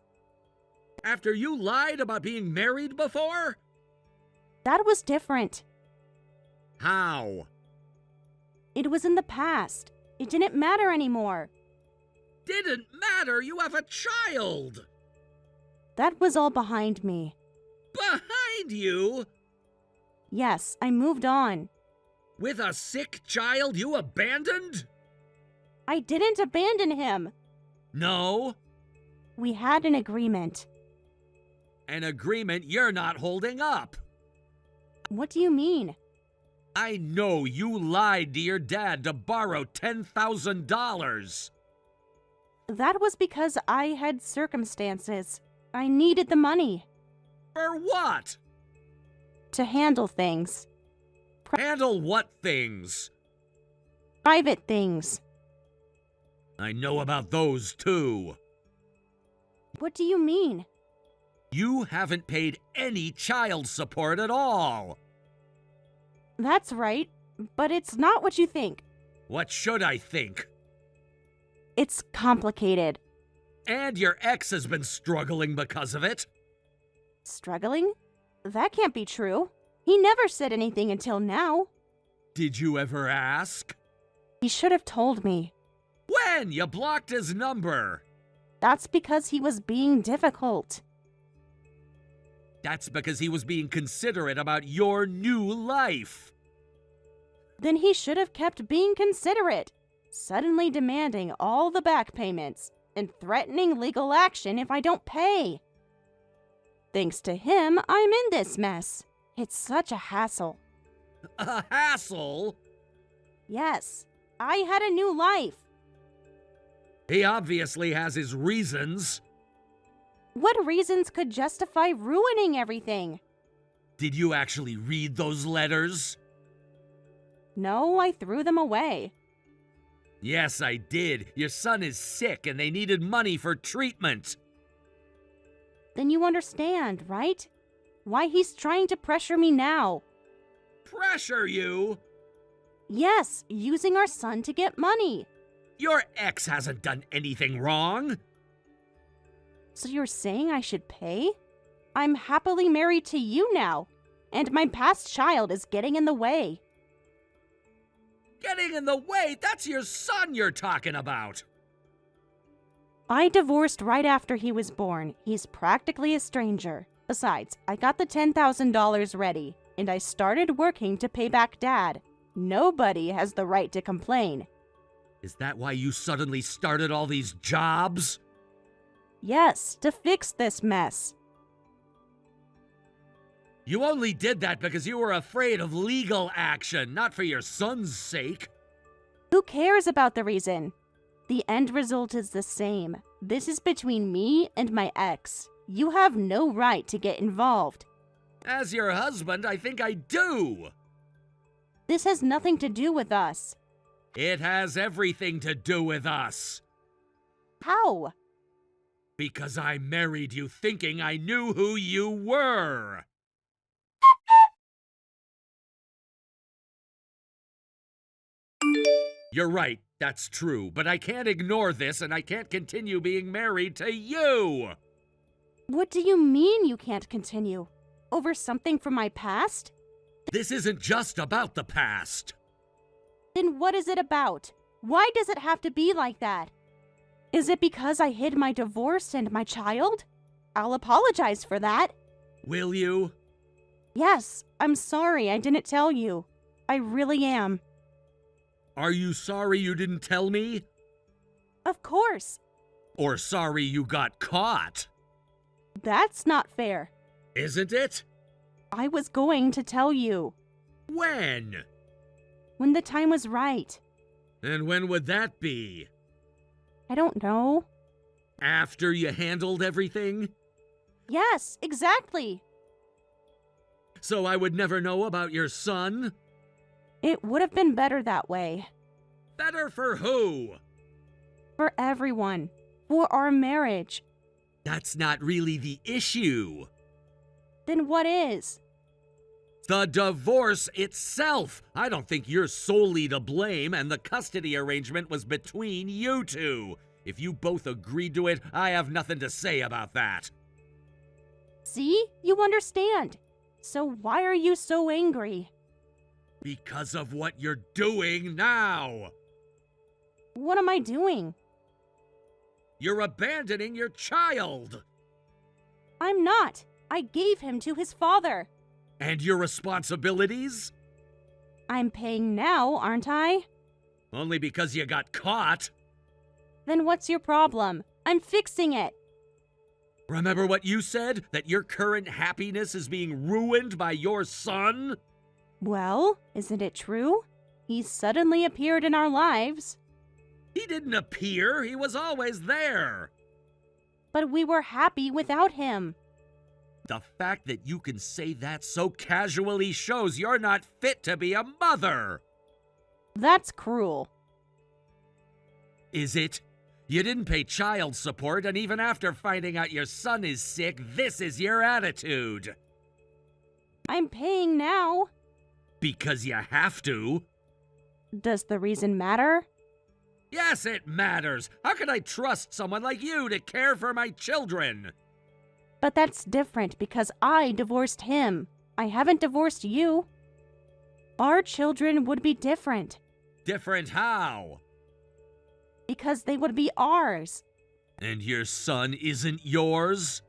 After you lied about being married before? That was different. How? It was in the past. It didn't matter anymore. Didn't matter, you have a child! That was all behind me. Behind you? Yes, I moved on. With a sick child you abandoned? I didn't abandon him. No? We had an agreement. An agreement you're not holding up. What do you mean? I know you lied to your dad to borrow $10,000. That was because I had circumstances. I needed the money For what? to handle things. Handle what things? Private things. I know about those too. What do you mean? You haven't paid any child support at all. That's right, but it's not what you think. What should I think? It's complicated. And your ex has been struggling because of it. Struggling? That can't be true. He never said anything until now. Did you ever ask? He should have told me. When? You blocked his number. That's because he was being difficult. That's because he was being considerate about your new life. Then he should have kept being considerate, suddenly demanding all the back payments and threatening legal action if I don't pay. Thanks to him, I'm in this mess. It's such a hassle. A hassle? Yes, I had a new life. He obviously has his reasons. What reasons could justify ruining everything? Did you actually read those letters? No, I threw them away. Yes, I did. Your son is sick and they needed money for treatment. Then you understand, right? Why he's trying to pressure me now. Pressure you? Yes, using our son to get money. Your ex hasn't done anything wrong. So you're saying I should pay? I'm happily married to you now, and my past child is getting in the way. Getting in the way? That's your son you're talking about. I divorced right after he was born. He's practically a stranger. Besides, I got the $10,000 ready, and I started working to pay back Dad. Nobody has the right to complain. Is that why you suddenly started all these jobs? Yes, to fix this mess. You only did that because you were afraid of legal action, not for your son's sake. Who cares about the reason? The end result is the same. This is between me and my ex. You have no right to get involved. As your husband, I think I do. This has nothing to do with us. It has everything to do with us. How? Because I married you thinking I knew who you were. You're right, that's true, but I can't ignore this and I can't continue being married to you! What do you mean you can't continue? Over something from my past? This isn't just about the past. Then what is it about? Why does it have to be like that? Is it because I hid my divorce and my child? I'll apologize for that. Will you? Yes, I'm sorry I didn't tell you. I really am. Are you sorry you didn't tell me? Of course. Or sorry you got caught? That's not fair. Isn't it? I was going to tell you. When? When the time was right. And when would that be? I don't know. After you handled everything? Yes, exactly. So I would never know about your son? It would have been better that way. Better for who? For everyone. For our marriage. That's not really the issue. Then what is? The divorce itself. I don't think you're solely to blame, and the custody arrangement was between you two. If you both agreed to it, I have nothing to say about that. See? You understand. So why are you so angry? Because of what you're doing now. What am I doing? You're abandoning your child. I'm not. I gave him to his father. And your responsibilities? I'm paying now, aren't I? Only because you got caught. Then what's your problem? I'm fixing it. Remember what you said? That your current happiness is being ruined by your son? Well, isn't it true? He suddenly appeared in our lives. He didn't appear, he was always there. But we were happy without him. The fact that you can say that so casually shows you're not fit to be a mother. That's cruel. Is it? You didn't pay child support, and even after finding out your son is sick, this is your attitude. I'm paying now. Because you have to. Does the reason matter? Yes, it matters. How could I trust someone like you to care for my children? But that's different because I divorced him. I haven't divorced you. Our children would be different. Different how? Because they would be ours. And your son isn't yours?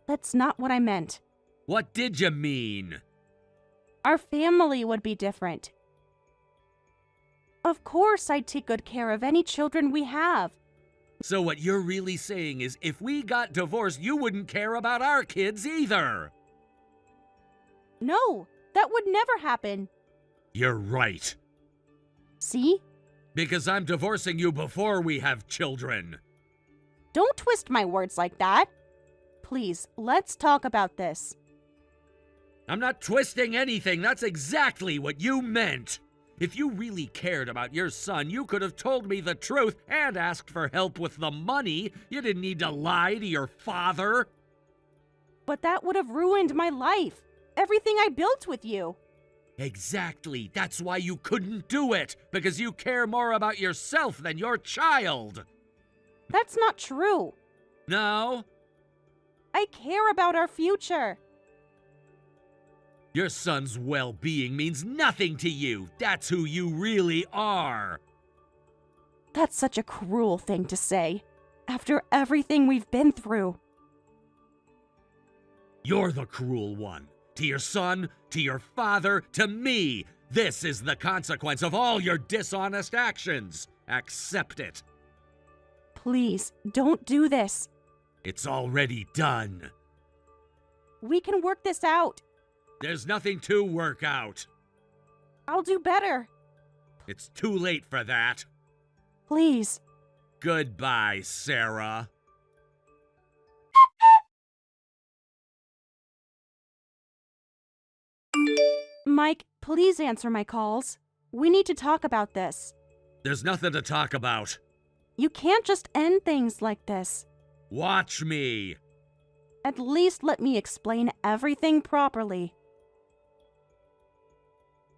That's not what I meant. What did you mean? Our family would be different. Of course I'd take good care of any children we have. So what you're really saying is if we got divorced, you wouldn't care about our kids either. No, that would never happen. You're right. See? Because I'm divorcing you before we have children. Don't twist my words like that. Please, let's talk about this. I'm not twisting anything. That's exactly what you meant. If you really cared about your son, you could have told me the truth and asked for help with the money. You didn't need to lie to your father. But that would have ruined my life. Everything I built with you. Exactly. That's why you couldn't do it. Because you care more about yourself than your child. That's not true. No? I care about our future. Your son's well-being means nothing to you. That's who you really are. That's such a cruel thing to say. After everything we've been through. You're the cruel one. To your son, to your father, to me. This is the consequence of all your dishonest actions. Accept it. Please, don't do this. It's already done. We can work this out. There's nothing to work out. I'll do better. It's too late for that. Please. Goodbye, Sarah. Mike, please answer my calls. We need to talk about this. There's nothing to talk about. You can't just end things like this. Watch me. At least let me explain everything properly.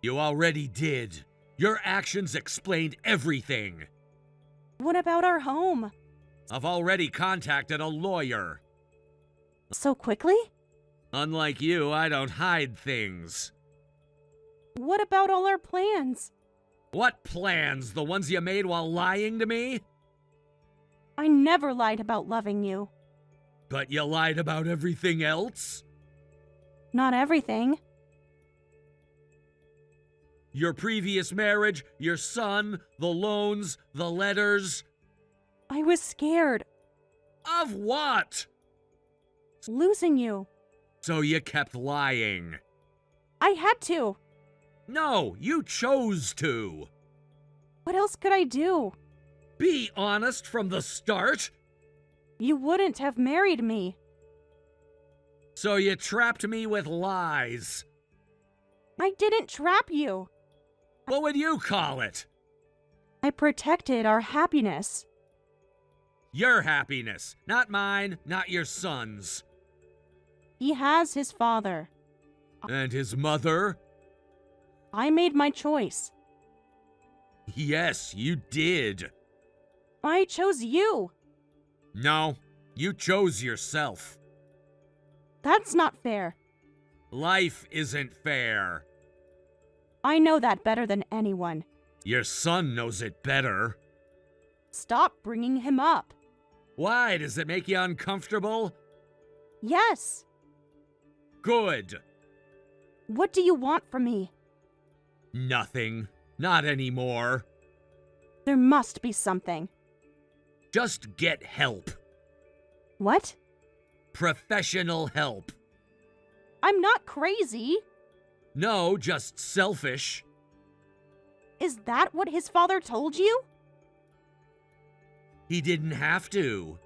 You already did. Your actions explained everything. What about our home? I've already contacted a lawyer. So quickly? Unlike you, I don't hide things. What about all our plans? What plans? The ones you made while lying to me? I never lied about loving you. But you lied about everything else? Not everything. Your previous marriage, your son, the loans, the letters. I was scared. Of what? Losing you. So you kept lying. I had to. No, you chose to. What else could I do? Be honest from the start. You wouldn't have married me. So you trapped me with lies. I didn't trap you. What would you call it? I protected our happiness. Your happiness, not mine, not your son's. He has his father. And his mother? I made my choice. Yes, you did. I chose you. No, you chose yourself. That's not fair. Life isn't fair. I know that better than anyone. Your son knows it better. Stop bringing him up. Why? Does it make you uncomfortable? Yes. Good. What do you want from me? Nothing. Not anymore. There must be something. Just get help. What? Professional help. I'm not crazy. No, just selfish. Is that what his father told you? He didn't have to.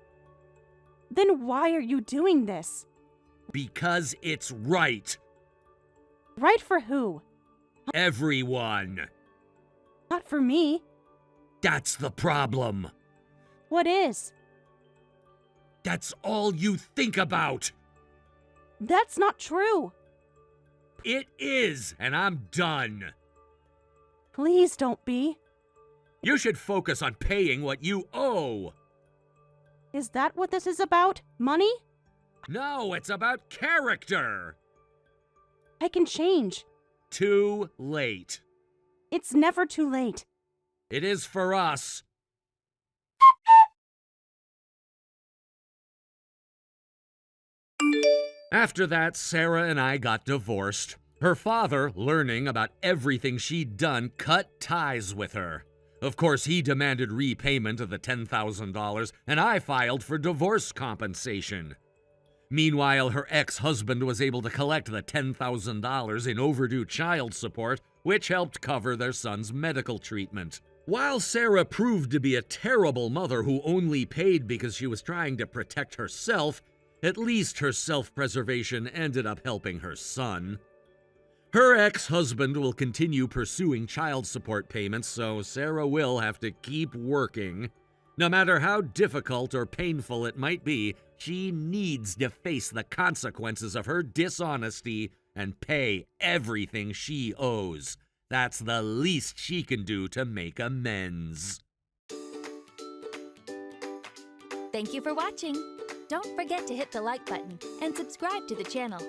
Then why are you doing this? Because it's right. Right for who? Everyone. Not for me. That's the problem. What is? That's all you think about. That's not true. It is, and I'm done. Please don't be. You should focus on paying what you owe. Is that what this is about? Money? No, it's about character. I can change. Too late. It's never too late. It is for us. After that, Sarah and I got divorced. Her father, learning about everything she'd done, cut ties with her. Of course, he demanded repayment of the $10,000, and I filed for divorce compensation. Meanwhile, her ex-husband was able to collect the $10,000 in overdue child support, which helped cover their son's medical treatment. While Sarah proved to be a terrible mother who only paid because she was trying to protect herself, at least her self-preservation ended up helping her son. Her ex-husband will continue pursuing child support payments, so Sarah will have to keep working. No matter how difficult or painful it might be, she needs to face the consequences of her dishonesty and pay everything she owes. That's the least she can do to make amends. Thank you for watching. Don't forget to hit the like button and subscribe to the channel.